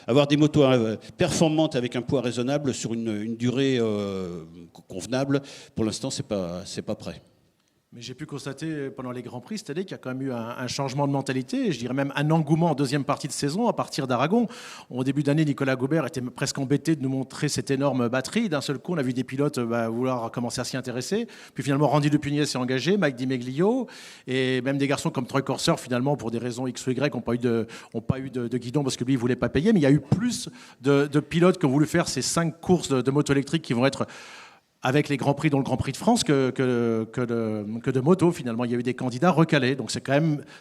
avoir des motos performantes avec un poids raisonnable sur une durée convenable, pour l'instant, c'est pas prêt. Mais j'ai pu constater pendant les Grands Prix cette année qu'il y a quand même eu un changement de mentalité, et je dirais même un engouement en deuxième partie de saison à partir d'Aragon. Au début d'année, Nicolas Gaubert était presque embêté de nous montrer cette énorme batterie. D'un seul coup, on a vu des pilotes vouloir commencer à s'y intéresser. Puis finalement, Randy Depugnet s'est engagé, Mike Di Meglio, et même des garçons comme Troy Corser, finalement, pour des raisons X ou Y, n'ont pas eu de guidon parce que lui, il ne voulait pas payer. Mais il y a eu plus de pilotes qui ont voulu faire ces 5 courses de moto électrique qui vont être avec les Grands Prix, dont le Grand Prix de France, que de moto. Finalement, il y a eu des candidats recalés. Donc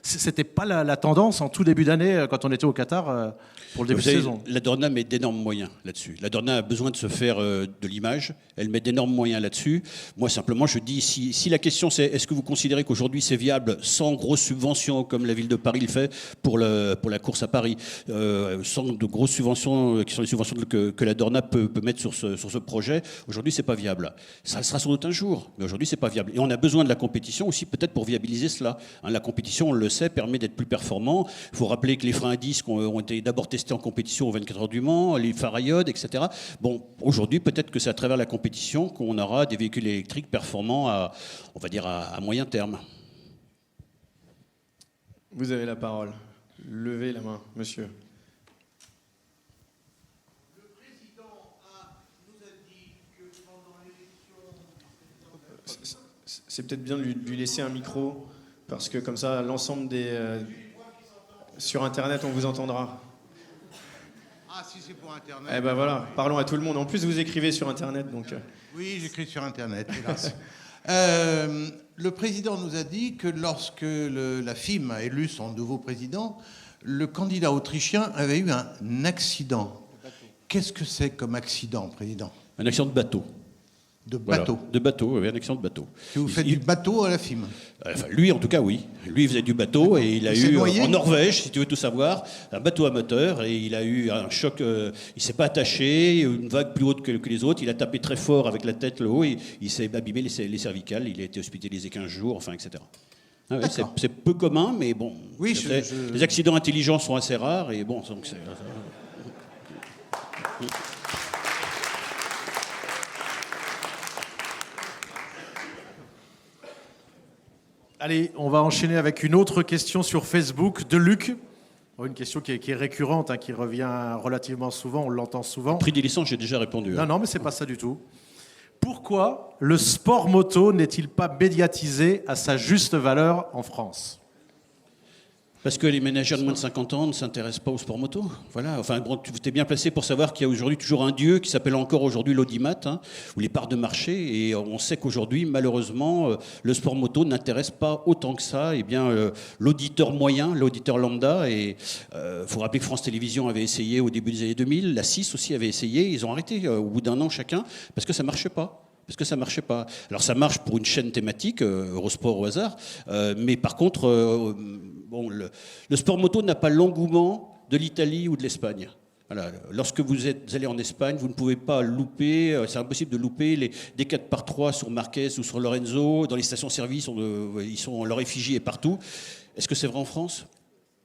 c'était pas la tendance en tout début d'année quand on était au Qatar pour le début de saison. La Dorna met d'énormes moyens là-dessus. La Dorna a besoin de se faire de l'image. Elle met d'énormes moyens là-dessus. Moi, simplement, je dis, si la question c'est est-ce que vous considérez qu'aujourd'hui c'est viable sans grosses subventions comme la ville de Paris le fait pour la course à Paris, sans de grosses subventions qui sont les subventions que la Dorna peut mettre sur ce projet, aujourd'hui c'est pas viable. Ça le sera sans doute un jour, mais aujourd'hui c'est pas viable. Et on a besoin de la compétition aussi peut-être pour viabiliser cela. Hein, la compétition, on le sait, permet d'être plus performant. Il faut rappeler que les freins à disque ont été d'abord testés en compétition aux 24 heures du Mans, les phares à iode, etc. Bon, aujourd'hui peut-être que c'est à travers la compétition qu'on aura des véhicules électriques performants à moyen terme. Vous avez la parole. Levez la main, monsieur. C'est peut-être bien de lui laisser un micro, parce que comme ça, l'ensemble sur Internet, on vous entendra. Ah, si c'est pour Internet. Eh ben voilà, parlons à tout le monde. En plus, vous écrivez sur Internet, donc... Oui, j'écris sur Internet, hélas. Le président nous a dit que lorsque la FIM a élu son nouveau président, le candidat autrichien avait eu un accident. Qu'est-ce que c'est comme accident, président? Un accident de bateau. De bateau. Voilà, de bateau, oui, un accident de bateau. Que vous faites du bateau à la FIM? Enfin, lui, en tout cas, oui. Lui, il faisait du bateau et il a eu, en Norvège, si tu veux tout savoir, un bateau à moteur et il a eu un choc. Il s'est pas attaché, une vague plus haute que les autres. Il a tapé très fort avec la tête le haut et il s'est abîmé les cervicales. Il a été hospitalisé 15 jours, enfin, etc. Ah ouais, c'est peu commun, mais bon. Oui, les accidents intelligents sont assez rares et bon, donc c'est. Allez, on va enchaîner avec une autre question sur Facebook de Luc. Une question qui est récurrente, hein, qui revient relativement souvent, on l'entend souvent. Prix des licences, j'ai déjà répondu. Non, non, mais c'est pas ça du tout. Pourquoi le sport moto n'est-il pas médiatisé à sa juste valeur en France ? Parce que les ménagères de moins de 50 ans ne s'intéressent pas au sport moto. Voilà. Enfin, bon, tu es bien placé pour savoir qu'il y a aujourd'hui toujours un dieu qui s'appelle encore aujourd'hui l'audimat, hein, ou les parts de marché. Et on sait qu'aujourd'hui, malheureusement, le sport moto n'intéresse pas autant que ça l'auditeur moyen, l'auditeur lambda. Et faut rappeler que France Télévisions avait essayé au début des années 2000, la 6 aussi avait essayé, ils ont arrêté au bout d'un an chacun, parce que ça marchait pas. Parce que ça ne marchait pas. Alors ça marche pour une chaîne thématique, Eurosport au hasard, mais par contre, bon, le sport moto n'a pas l'engouement de l'Italie ou de l'Espagne. Voilà. Lorsque vous allez en Espagne, vous ne pouvez pas louper, c'est impossible de louper des 4x3 sur Marquez ou sur Lorenzo. Dans les stations-service, leur effigie est partout. Est-ce que c'est vrai en France ?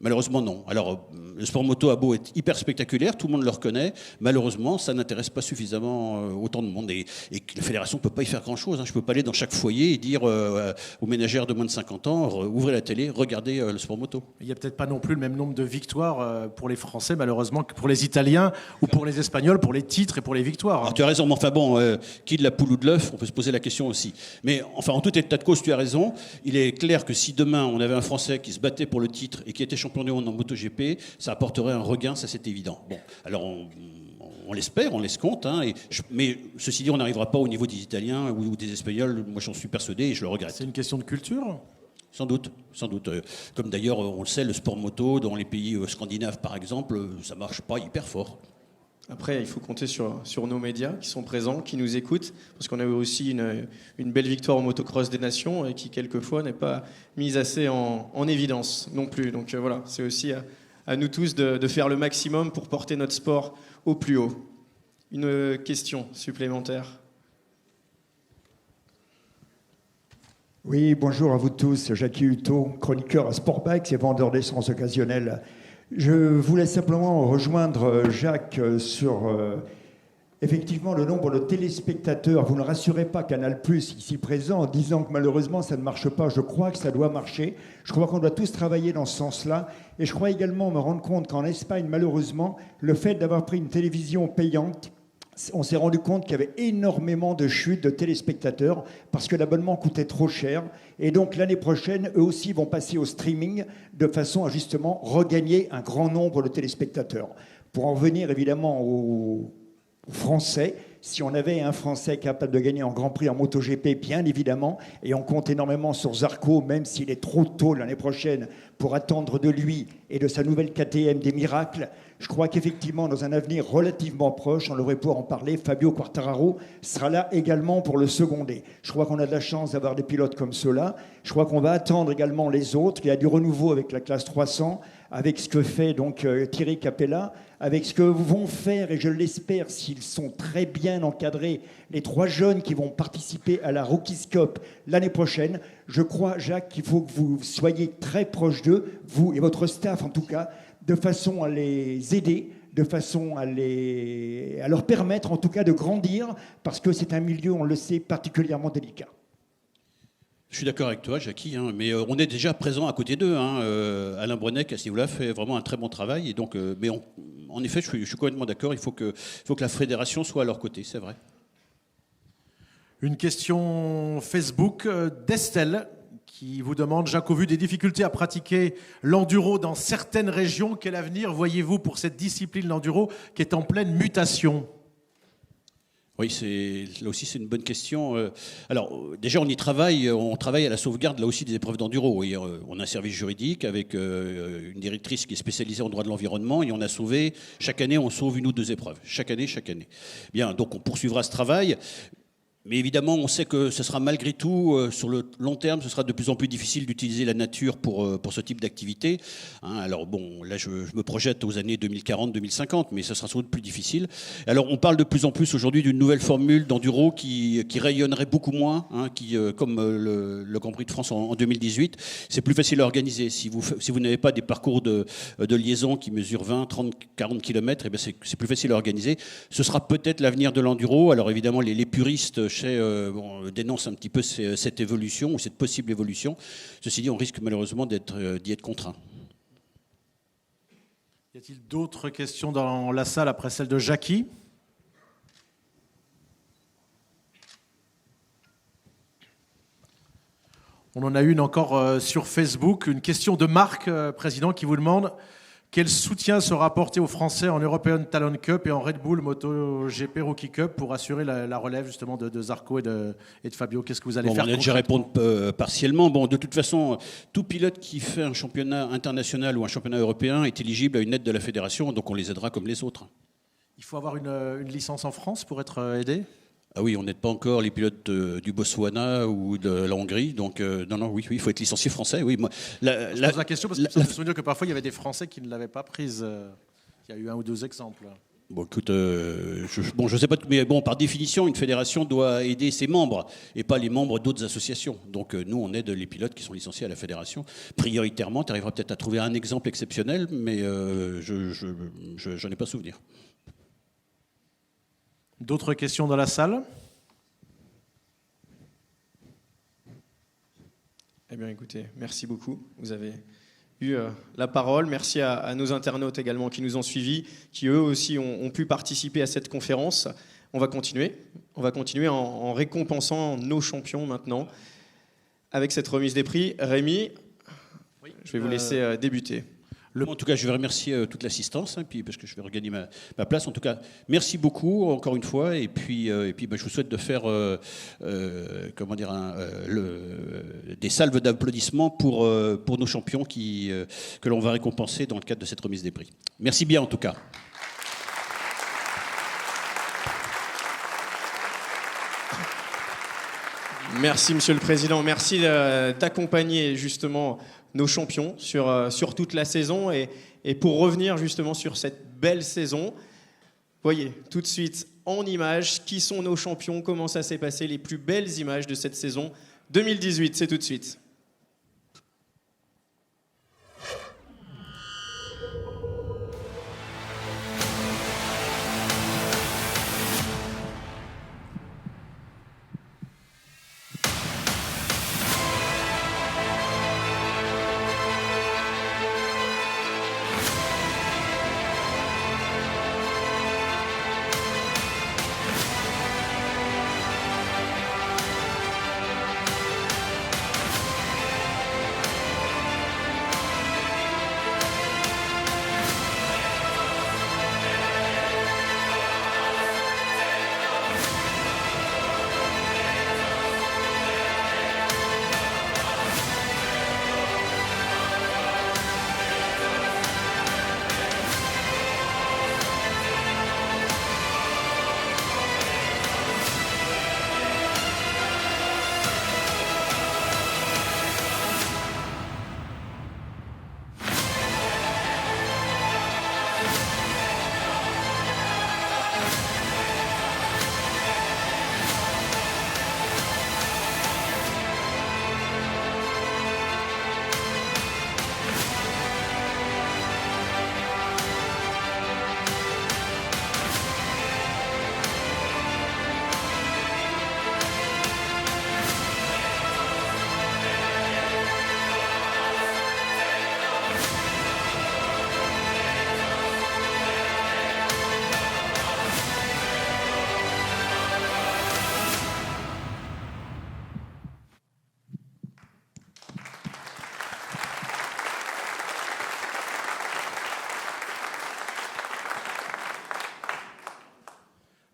Malheureusement, non. Alors, le sport moto a beau être hyper spectaculaire, tout le monde le reconnaît. Malheureusement, ça n'intéresse pas suffisamment autant de monde. Et la fédération ne peut pas y faire grand-chose. Je ne peux pas aller dans chaque foyer et dire aux ménagères de moins de 50 ans, ouvrez la télé, regardez le sport moto. Il n'y a peut-être pas non plus le même nombre de victoires pour les Français, malheureusement, que pour les Italiens ou pour les Espagnols, pour les titres et pour les victoires. Alors, tu as raison, mais enfin bon, qui de la poule ou de l'œuf, on peut se poser la question aussi. Mais enfin, en tout état de cause, tu as raison. Il est clair que si demain, on avait un Français qui se battait pour le titre et qui était champion du monde en MotoGP, ça apporterait un regain, ça c'est évident. Bon, alors on l'espère, on l'escompte, mais ceci dit, on n'arrivera pas au niveau des Italiens ou des Espagnols. Moi, j'en suis persuadé et je le regrette. C'est une question de culture ? Sans doute. Comme d'ailleurs, on le sait, le sport moto dans les pays scandinaves, par exemple, ça marche pas hyper fort. Après, il faut compter sur nos médias qui sont présents, qui nous écoutent, parce qu'on a eu aussi une belle victoire au motocross des nations et qui, quelquefois, n'est pas mise assez en évidence non plus. Donc voilà, c'est aussi à nous tous de faire le maximum pour porter notre sport au plus haut. Une question supplémentaire ? Oui, bonjour à vous tous. Jackie Hutto, chroniqueur à Sportbike et vendeur d'essence occasionnelle. Je voulais simplement rejoindre Jacques sur effectivement le nombre de téléspectateurs. Vous ne rassurez pas Canal+, ici présent, en disant que malheureusement ça ne marche pas. Je crois que ça doit marcher. Je crois qu'on doit tous travailler dans ce sens-là. Et je crois également me rendre compte qu'en Espagne, malheureusement, le fait d'avoir pris une télévision payante, on s'est rendu compte qu'il y avait énormément de chutes de téléspectateurs parce que l'abonnement coûtait trop cher. Et donc l'année prochaine, eux aussi vont passer au streaming de façon à justement regagner un grand nombre de téléspectateurs. Pour en venir évidemment aux Français, si on avait un Français capable de gagner en Grand Prix en MotoGP, bien évidemment, et on compte énormément sur Zarco, même s'il est trop tôt l'année prochaine pour attendre de lui et de sa nouvelle KTM des miracles, je crois qu'effectivement, dans un avenir relativement proche, on aurait pu en parler, Fabio Quartararo sera là également pour le seconder. Je crois qu'on a de la chance d'avoir des pilotes comme ceux-là. Je crois qu'on va attendre également les autres. Il y a du renouveau avec la classe 300, avec ce que fait donc Thierry Capella, avec ce que vont faire, et je l'espère, s'ils sont très bien encadrés, les 3 jeunes qui vont participer à la Rookies Cup l'année prochaine. Je crois, Jacques, qu'il faut que vous soyez très proche d'eux, vous et votre staff en tout cas, de façon à les aider, de façon à leur permettre en tout cas de grandir, parce que c'est un milieu, on le sait, particulièrement délicat. Je suis d'accord avec toi, Jackie, mais on est déjà présent à côté d'eux. Alain Brenec, à ce niveau-là, fait vraiment un très bon travail. Et donc, en effet, je suis complètement d'accord. Il faut que la fédération soit à leur côté, c'est vrai. Une question Facebook d'Estelle qui vous demande, Jacques, au vu des difficultés à pratiquer l'enduro dans certaines régions, quel avenir voyez-vous pour cette discipline, l'enduro, qui est en pleine mutation ? Oui, là aussi c'est une bonne question. Alors déjà on travaille à la sauvegarde là aussi des épreuves d'enduro. Et, on a un service juridique avec une directrice qui est spécialisée en droit de l'environnement et on a sauvé, chaque année on sauve 1 ou 2 épreuves, chaque année. Bien, donc on poursuivra ce travail. Mais évidemment, on sait que ce sera malgré tout, sur le long terme, ce sera de plus en plus difficile d'utiliser la nature pour ce type d'activité. Alors bon, là je me projette aux années 2040-2050, mais ce sera sans doute plus difficile. Alors on parle de plus en plus aujourd'hui d'une nouvelle formule d'enduro qui rayonnerait beaucoup moins, comme le Grand Prix de France en 2018. C'est plus facile à organiser. Si vous n'avez pas des parcours de liaison qui mesurent 20, 30, 40 km, eh bien c'est plus facile à organiser. Ce sera peut-être l'avenir de l'enduro. Alors évidemment, les puristes dénonce un petit peu cette évolution ou cette possible évolution. Ceci dit, on risque malheureusement d'y être contraint. Y a-t-il d'autres questions dans la salle après celle de Jackie ? On en a une encore sur Facebook, une question de Marc, président, qui vous demande quel soutien sera apporté aux Français en European Talent Cup et en Red Bull MotoGP Rookie Cup pour assurer la relève justement de Zarco et de Fabio. Qu'est-ce que vous allez faire ? On a déjà répondu partiellement. Bon, de toute façon, tout pilote qui fait un championnat international ou un championnat européen est éligible à une aide de la fédération, donc on les aidera comme les autres. Il faut avoir une licence en France pour être aidé ? Ah oui, on n'aide pas encore les pilotes du Botswana ou de la Hongrie. Donc, non, oui, il faut être licencié français. Oui, moi, Je pose la question parce que je me souviens que parfois, il y avait des Français qui ne l'avaient pas prise. Il y a eu un ou deux exemples. bon, écoute, je sais pas, mais bon, par définition, une fédération doit aider ses membres et pas les membres d'autres associations. Donc, nous, on aide les pilotes qui sont licenciés à la fédération. Prioritairement, tu arriveras peut-être à trouver un exemple exceptionnel, mais je n'en ai pas souvenir. D'autres questions dans la salle? Eh bien, écoutez, merci beaucoup. Vous avez eu la parole. Merci à nos internautes également qui nous ont suivis, qui eux aussi ont pu participer à cette conférence. On va continuer. On va continuer en récompensant nos champions maintenant avec cette remise des prix. Rémi, je vais vous laisser débuter. En tout cas, je vais remercier toute l'assistance, puis parce que je vais regagner ma place. En tout cas, merci beaucoup encore une fois, et puis je vous souhaite de faire des salves d'applaudissements pour nos champions que l'on va récompenser dans le cadre de cette remise des prix. Merci bien en tout cas. Merci Monsieur le Président, merci d'accompagner justement nos champions sur toute la saison et pour revenir justement sur cette belle saison, voyez tout de suite en images qui sont nos champions, comment ça s'est passé, les plus belles images de cette saison 2018, c'est tout de suite.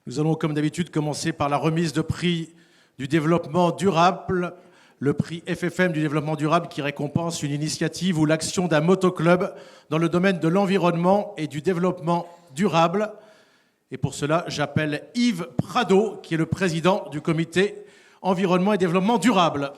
Nous allons, comme d'habitude, commencer par la remise de prix du développement durable, le prix FFM du développement durable qui récompense une initiative ou l'action d'un motoclub dans le domaine de l'environnement et du développement durable. Et pour cela, j'appelle Yves Prado, qui est le président du comité environnement et développement durable.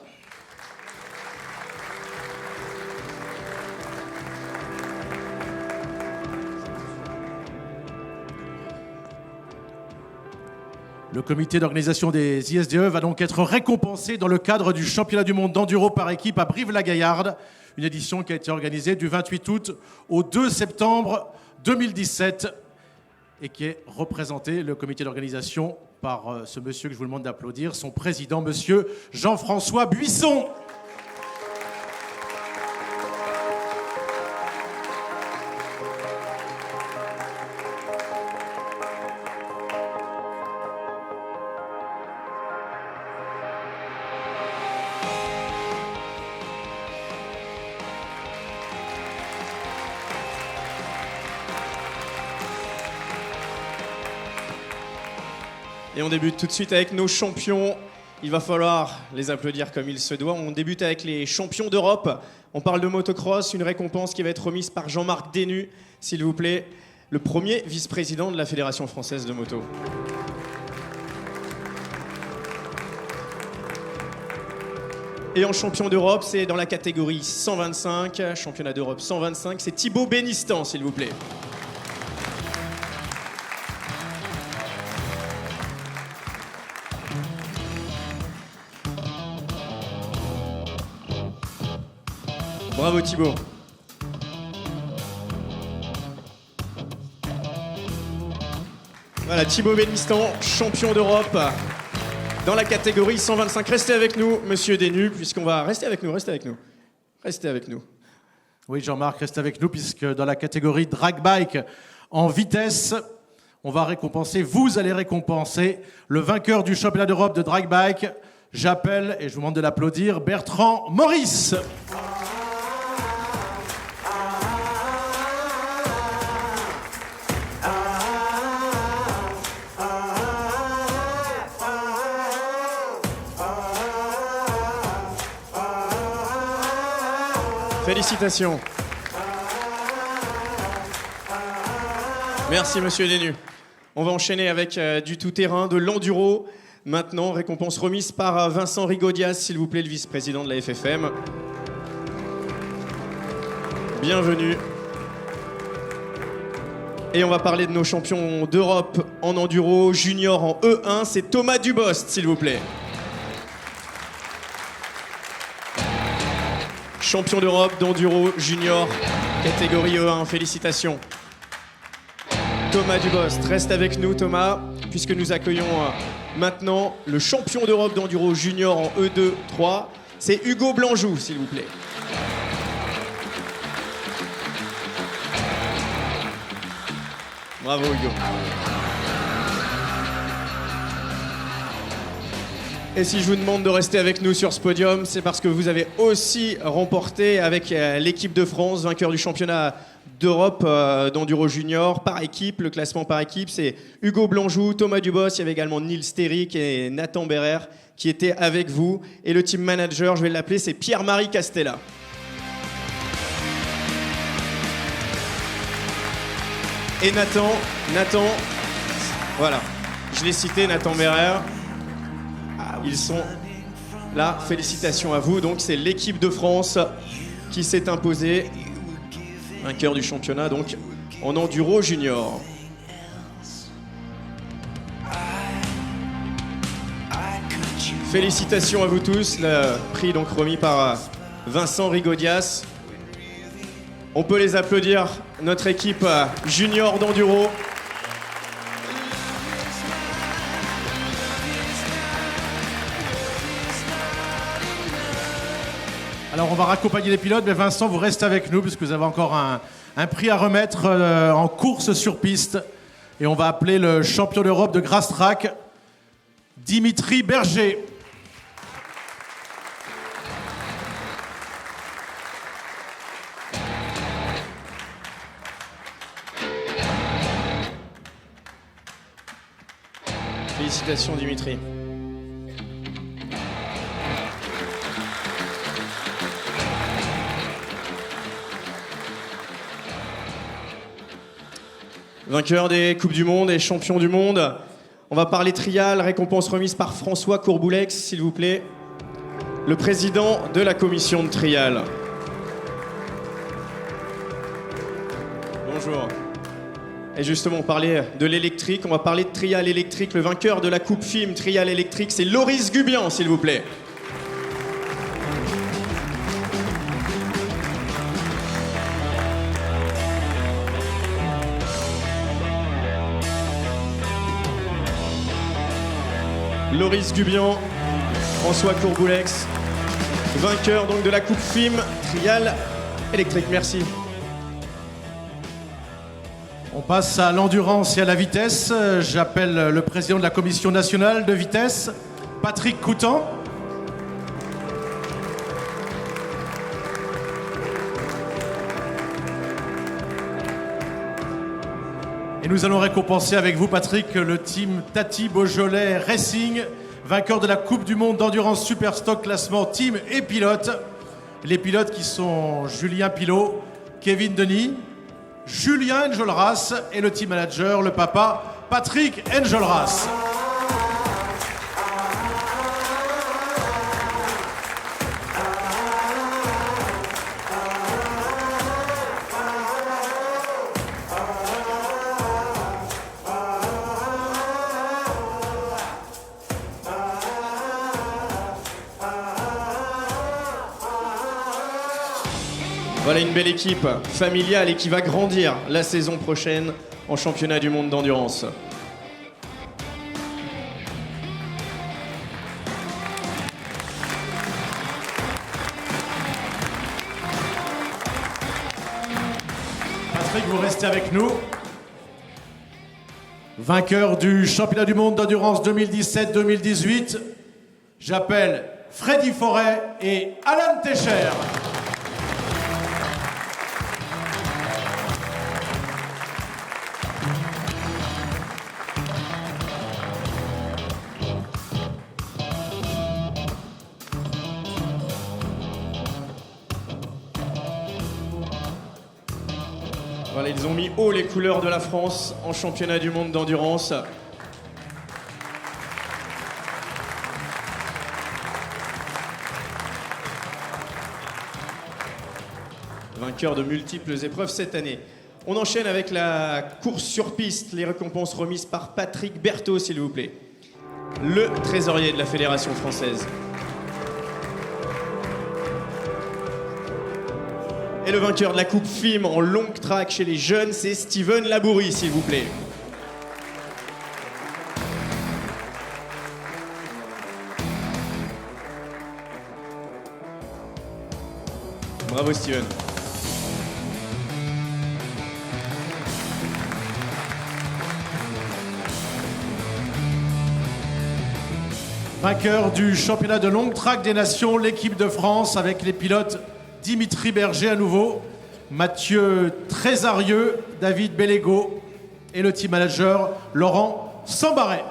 Le comité d'organisation des ISDE va donc être récompensé dans le cadre du championnat du monde d'enduro par équipe à Brive-la-Gaillarde, une édition qui a été organisée du 28 août au 2 septembre 2017 et qui est représenté, le comité d'organisation, par ce monsieur que je vous demande d'applaudir, son président, monsieur Jean-François Buisson. Et on débute tout de suite avec nos champions. Il va falloir les applaudir comme il se doit. On débute avec les champions d'Europe. On parle de motocross, une récompense qui va être remise par Jean-Marc Dénu, s'il vous plaît, le premier vice-président de la Fédération française de moto. Et en champion d'Europe, c'est dans la catégorie 125, championnat d'Europe 125, c'est Thibaut Bénistan, s'il vous plaît. Bravo Thibaut. Voilà, Thibaut Bénistan, champion d'Europe dans la catégorie 125. Restez avec nous, monsieur Desnus, puisqu'on va... Restez avec nous. Restez avec nous. Oui, Jean-Marc, reste avec nous, puisque dans la catégorie drag bike en vitesse, on va récompenser, vous allez récompenser le vainqueur du championnat d'Europe de drag bike. J'appelle, et je vous demande de l'applaudir, Bertrand Maurice. Félicitations. Merci monsieur Desnus. On va enchaîner avec du tout-terrain, de l'enduro. Maintenant, récompense remise par Vincent Rigaudias, s'il vous plaît, le vice-président de la FFM. Bienvenue. Et on va parler de nos champions d'Europe en enduro, junior en E1. C'est Thomas Dubost, s'il vous plaît. Champion d'Europe d'enduro junior, catégorie E1, félicitations. Thomas Dubost, reste avec nous Thomas, puisque nous accueillons maintenant le champion d'Europe d'enduro junior en E2, 3, c'est Hugo Blanjou, s'il vous plaît. Bravo Hugo. Et si je vous demande de rester avec nous sur ce podium, c'est parce que vous avez aussi remporté avec l'équipe de France, vainqueur du championnat d'Europe d'enduro junior par équipe. Le classement par équipe, c'est Hugo Blanjou, Thomas Dubost, il y avait également Nils Sterick et Nathan Berrer qui étaient avec vous. Et le team manager, je vais l'appeler, c'est Pierre-Marie Castella. Et Nathan, voilà, je l'ai cité, Nathan Berrer. Ils sont là, félicitations à vous. Donc c'est l'équipe de France qui s'est imposée, vainqueur du championnat donc en enduro junior. Félicitations à vous tous, le prix donc remis par Vincent Rigaudias. On peut les applaudir, notre équipe junior d'enduro. Alors on va raccompagner les pilotes, mais Vincent, vous restez avec nous puisque vous avez encore un prix à remettre en course sur piste. Et on va appeler le champion d'Europe de Grass Track, Dimitri Berger. Félicitations Dimitri. Vainqueur des Coupes du Monde et champion du monde. On va parler trial, récompense remise par François Courboulex, s'il vous plaît. Le président de la commission de trial. Bonjour. Et justement, on parlait de l'électrique, on va parler de trial électrique. Le vainqueur de la Coupe FIM trial électrique, c'est Loris Gubian, s'il vous plaît. Loris Gubian, François Courboulex, vainqueur donc de la Coupe FIM trial électrique. Merci. On passe à l'endurance et à la vitesse. J'appelle le président de la commission nationale de vitesse, Patrick Coutan. Et nous allons récompenser avec vous, Patrick, le team Tati Beaujolais Racing, vainqueur de la Coupe du Monde d'endurance Superstock classement team et pilote. Les pilotes qui sont Julien Pilot, Kevin Denis, Julien Enjolras et le team manager, le papa, Patrick Enjolras. Voilà une belle équipe familiale et qui va grandir la saison prochaine en championnat du monde d'endurance. Patrick, vous restez avec nous. Vainqueur du championnat du monde d'endurance 2017-2018, j'appelle Freddy Forêt et Alan Techer. Voilà, ils ont mis haut les couleurs de la France en championnat du monde d'endurance. Vainqueur de multiples épreuves cette année. On enchaîne avec la course sur piste, les récompenses remises par Patrick Berthaud, s'il vous plaît. Le trésorier de la Fédération française. Et le vainqueur de la Coupe FIM en long track chez les jeunes, c'est Steven Labourie, s'il vous plaît. Bravo Steven. Vainqueur du championnat de long track des nations, l'équipe de France avec les pilotes Dimitri Berger à nouveau, Mathieu Trésarieux, David Bellego et le team manager Laurent Sambaret.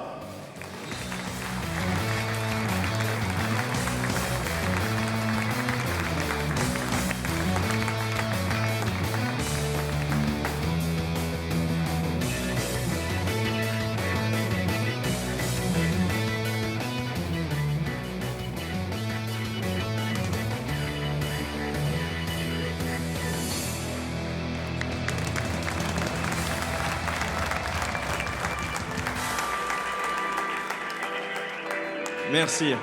Merci.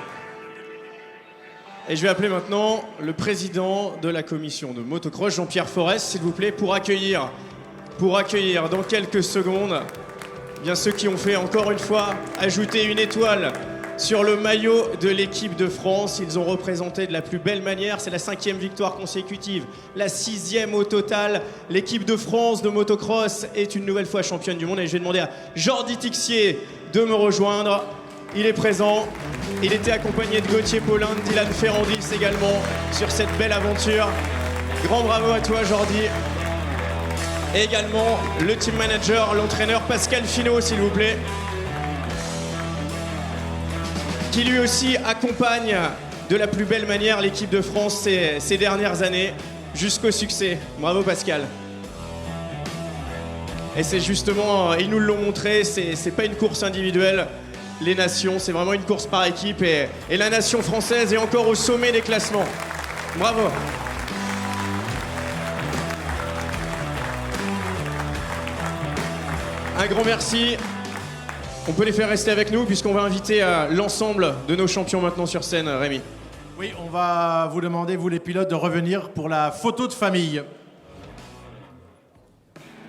Et je vais appeler maintenant le président de la commission de motocross, Jean-Pierre Forest, s'il vous plaît, pour accueillir dans quelques secondes bien ceux qui ont fait encore une fois ajouter une étoile sur le maillot de l'équipe de France. Ils ont représenté de la plus belle manière. C'est la 5e victoire consécutive, la 6e au total. L'équipe de France de motocross est une nouvelle fois championne du monde. Et je vais demander à Jordi Tixier de me rejoindre. Il est présent. Il était accompagné de Gauthier Paulin, de Dylan Ferrandis également sur cette belle aventure. Grand bravo à toi, Jordi. Et également le team manager, l'entraîneur Pascal Finot, s'il vous plaît, qui lui aussi accompagne de la plus belle manière l'équipe de France ces dernières années jusqu'au succès. Bravo Pascal. Et c'est justement, ils nous l'ont montré, c'est pas une course individuelle. Les nations, c'est vraiment une course par équipe et la nation française est encore au sommet des classements. Bravo. Un grand merci. On peut les faire rester avec nous puisqu'on va inviter l'ensemble de nos champions maintenant sur scène, Rémi. Oui, on va vous demander, vous les pilotes, de revenir pour la photo de famille.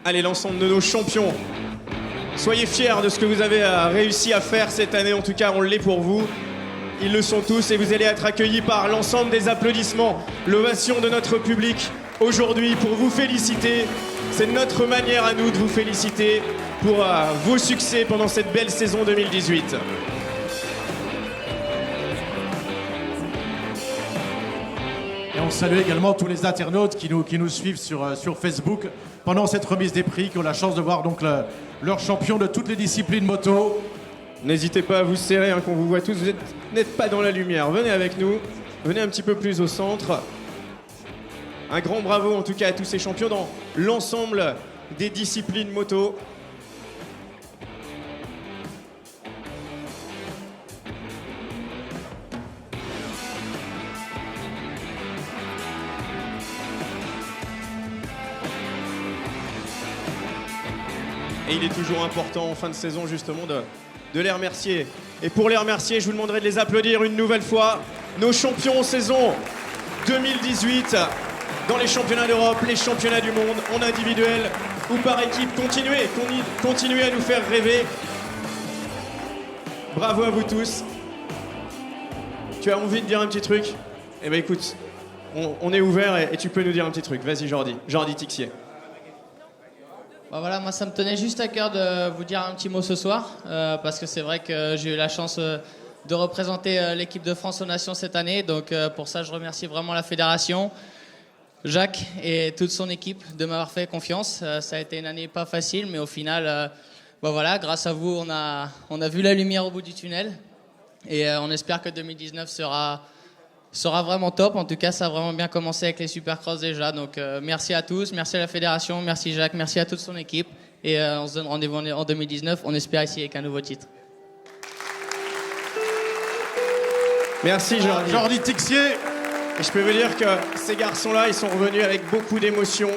Allez, l'ensemble de nos champions. Soyez fiers de ce que vous avez réussi à faire cette année, en tout cas on l'est pour vous. Ils le sont tous et vous allez être accueillis par l'ensemble des applaudissements, l'ovation de notre public aujourd'hui pour vous féliciter. C'est notre manière à nous de vous féliciter pour vos succès pendant cette belle saison 2018. Et on salue également tous les internautes qui nous suivent sur Facebook pendant cette remise des prix, qui ont la chance de voir donc leurs champions de toutes les disciplines moto. N'hésitez pas à vous serrer, qu'on vous voit tous, vous n'êtes pas dans la lumière. Venez avec nous, venez un petit peu plus au centre. Un grand bravo en tout cas à tous ces champions dans l'ensemble des disciplines moto. Et il est toujours important en fin de saison justement de les remercier. Et pour les remercier, je vous demanderai de les applaudir une nouvelle fois. Nos champions en saison 2018, dans les championnats d'Europe, les championnats du monde, en individuel ou par équipe. Continuez à nous faire rêver. Bravo à vous tous. Tu as envie de dire un petit truc? Eh bien écoute, on est ouvert et tu peux nous dire un petit truc. Vas-y Jordi Tixier. Bah voilà, moi ça me tenait juste à cœur de vous dire un petit mot ce soir, parce que c'est vrai que j'ai eu la chance de représenter l'équipe de France aux Nations cette année. Donc pour ça, je remercie vraiment la fédération, Jacques et toute son équipe de m'avoir fait confiance. Ça a été une année pas facile, mais au final, bah voilà, grâce à vous, on a vu la lumière au bout du tunnel. Et on espère que 2019 sera vraiment top. En tout cas, ça a vraiment bien commencé avec les Supercross déjà. Donc merci à tous, merci à la fédération, merci Jacques, merci à toute son équipe. Et on se donne rendez-vous en 2019. On espère ici avec un nouveau titre. Merci Jordi Tixier. Et je peux vous dire que ces garçons-là, ils sont revenus avec beaucoup d'émotion.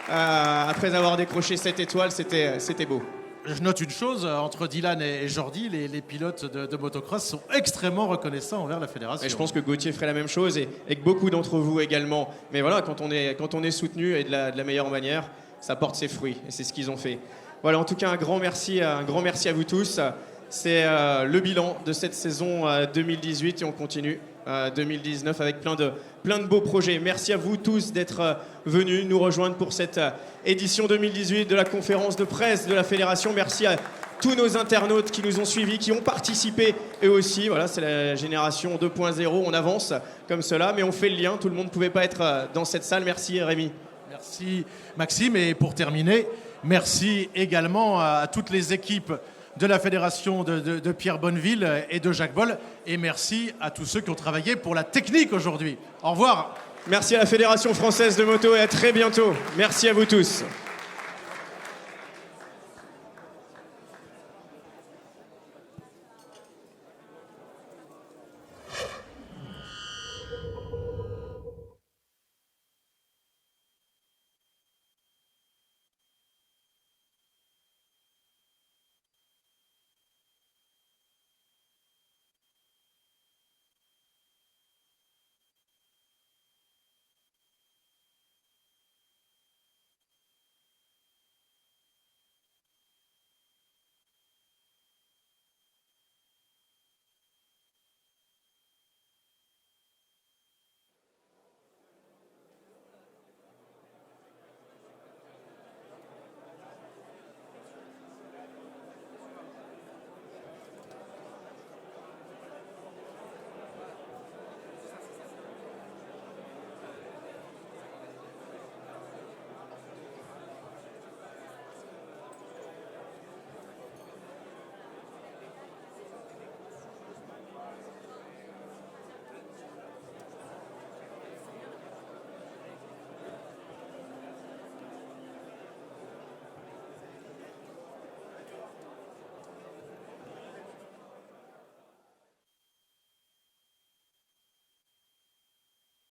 Après avoir décroché cette étoile, c'était beau. Je note une chose, entre Dylan et Jordi, les pilotes de motocross sont extrêmement reconnaissants envers la fédération. Et je pense que Gauthier ferait la même chose et que beaucoup d'entre vous également. Mais voilà, quand on est soutenu et de la meilleure manière, ça porte ses fruits et c'est ce qu'ils ont fait. Voilà, en tout cas, un grand merci à vous tous. C'est le bilan de cette saison 2018 et on continue 2019 avec plein de beaux projets. Merci à vous tous d'être venus nous rejoindre pour cette édition 2018 de la conférence de presse de la Fédération. Merci à tous nos internautes qui nous ont suivis, qui ont participé eux aussi. Voilà, c'est la génération 2.0, on avance comme cela, mais on fait le lien. Tout le monde ne pouvait pas être dans cette salle. Merci Rémi. Merci Maxime. Et pour terminer, merci également à toutes les équipes de la fédération de Pierre Bonneville et de Jacques Boll. Et merci à tous ceux qui ont travaillé pour la technique aujourd'hui. Au revoir. Merci à la Fédération française de moto et à très bientôt. Merci à vous tous.